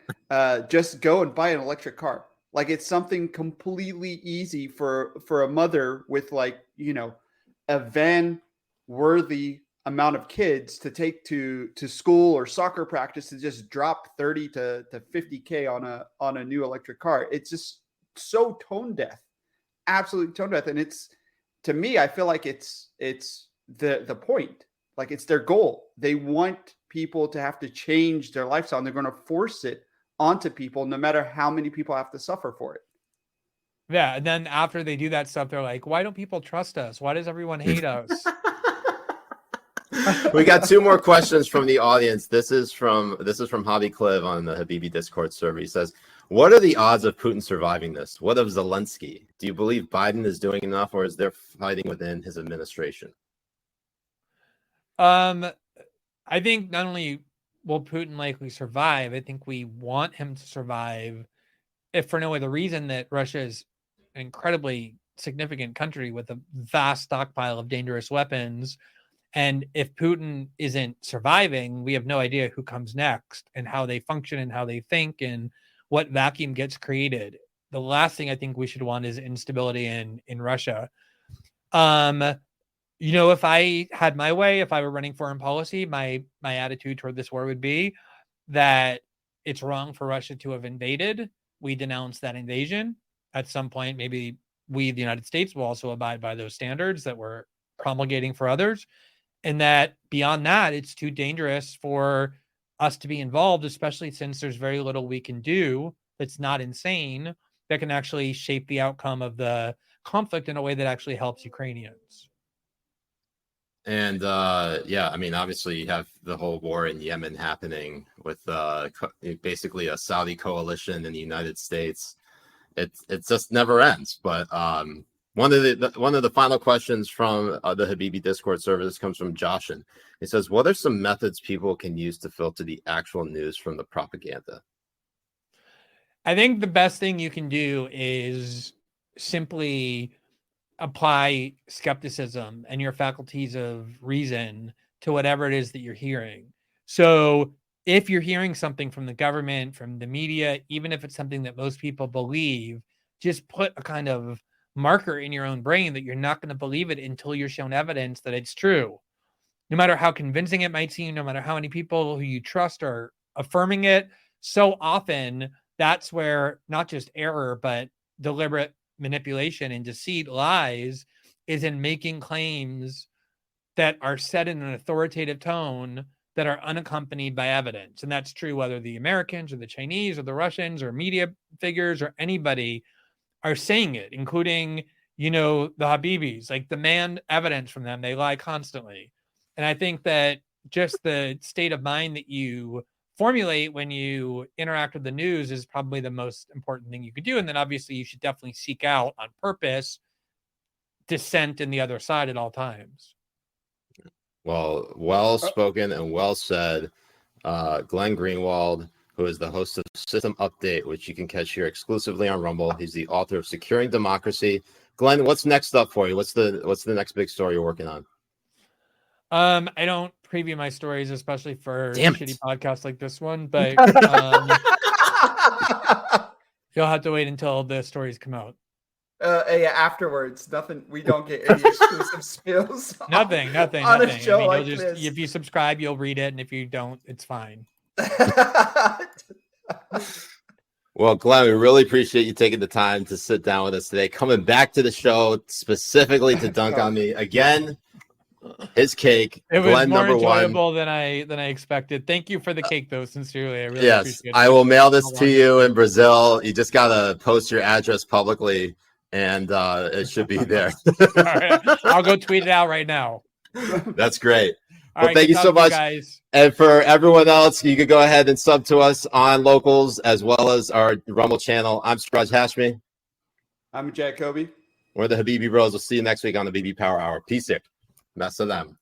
S2: just go and buy an electric car. Like, it's something completely easy for a mother with a van worthy amount of kids to take to school or soccer practice, to just drop 30 to 50K on a new electric car. It's just so tone deaf. Absolute tone deaf. And it's, to me, I feel like it's the point. Like, it's their goal. They want people to have to change their lifestyle, and they're going to force it onto people, no matter how many people have to suffer for it.
S3: Yeah. And then after they do that stuff, they're like, why don't people trust us? Why does everyone hate us?
S1: We got two more questions from the audience. This is from Hobby Cliv on the Habibi Discord server. He says, what are the odds of Putin surviving this? What of Zelensky? Do you believe Biden is doing enough, or is there fighting within his administration?
S3: I think not only will Putin likely survive, I think we want him to survive, if for no other reason that Russia is an incredibly significant country with a vast stockpile of dangerous weapons. And if Putin isn't surviving, we have no idea who comes next and how they function and how they think and what vacuum gets created. The last thing I think we should want is instability in Russia. If I had my way, if I were running foreign policy, my attitude toward this war would be that it's wrong for Russia to have invaded. We denounce that invasion. At some point, maybe we, the United States, will also abide by those standards that we're promulgating for others. And that beyond that, it's too dangerous for us to be involved, especially since there's very little we can do that's not insane, that can actually shape the outcome of the conflict in a way that actually helps Ukrainians.
S1: And obviously you have the whole war in Yemen happening with basically a Saudi coalition in the United States. It just never ends. But one of the final questions from the Habibi Discord server comes from Joshin. It says, what are some methods people can use to filter the actual news from the propaganda?
S3: I think the best thing you can do is simply apply skepticism and your faculties of reason to whatever it is that you're hearing. So if you're hearing something from the government, from the media, even if it's something that most people believe, just put a kind of marker in your own brain that you're not going to believe it until you're shown evidence that it's true. No matter how convincing it might seem, no matter how many people who you trust are affirming it, so often that's where not just error, but deliberate manipulation and deceit lies, is in making claims that are said in an authoritative tone that are unaccompanied by evidence. And that's true whether the Americans or the Chinese or the Russians or media figures or anybody are saying it, including, the Habibis, like demand evidence from them. They lie constantly. And I think that just the state of mind that you formulate when you interact with the news is probably the most important thing you could do. And then obviously you should definitely seek out on purpose dissent in the other side at all times.
S1: Well spoken and well said. Glenn Greenwald, who is the host of System Update, which you can catch here exclusively on Rumble. He's the author of Securing Democracy. Glenn, what's next up for you? What's the next big story you're working on?
S3: I don't preview my stories, especially for shitty podcasts like this one, but you'll have to wait until the stories come out.
S2: Yeah, afterwards, nothing. We don't get any exclusive spills.
S3: Nothing.
S2: On a show like this.
S3: If you subscribe, you'll read it, and if you don't, it's fine.
S1: Well, Glenn, we really appreciate you taking the time to sit down with us today, coming back to the show specifically to dunk on me again. His cake.
S3: It was
S1: Glenn,
S3: more enjoyable
S1: #1.
S3: than I expected. Thank you for the cake, though. Sincerely, I really appreciate it.
S1: I will mail this to you in Brazil. You just gotta post your address publicly, and it should be there.
S3: All right. I'll go tweet it out right now.
S1: That's great.
S3: All
S1: well, thank you so much,
S3: guys.
S1: And for everyone else, you could go ahead and sub to us on Locals as well as our Rumble channel. I'm Siraj Hashmi.
S2: I'm Jack Kobbe.
S1: We're the Habibi Bros. We'll see you next week on the Habibi Power Hour. Peace here. Mess of them.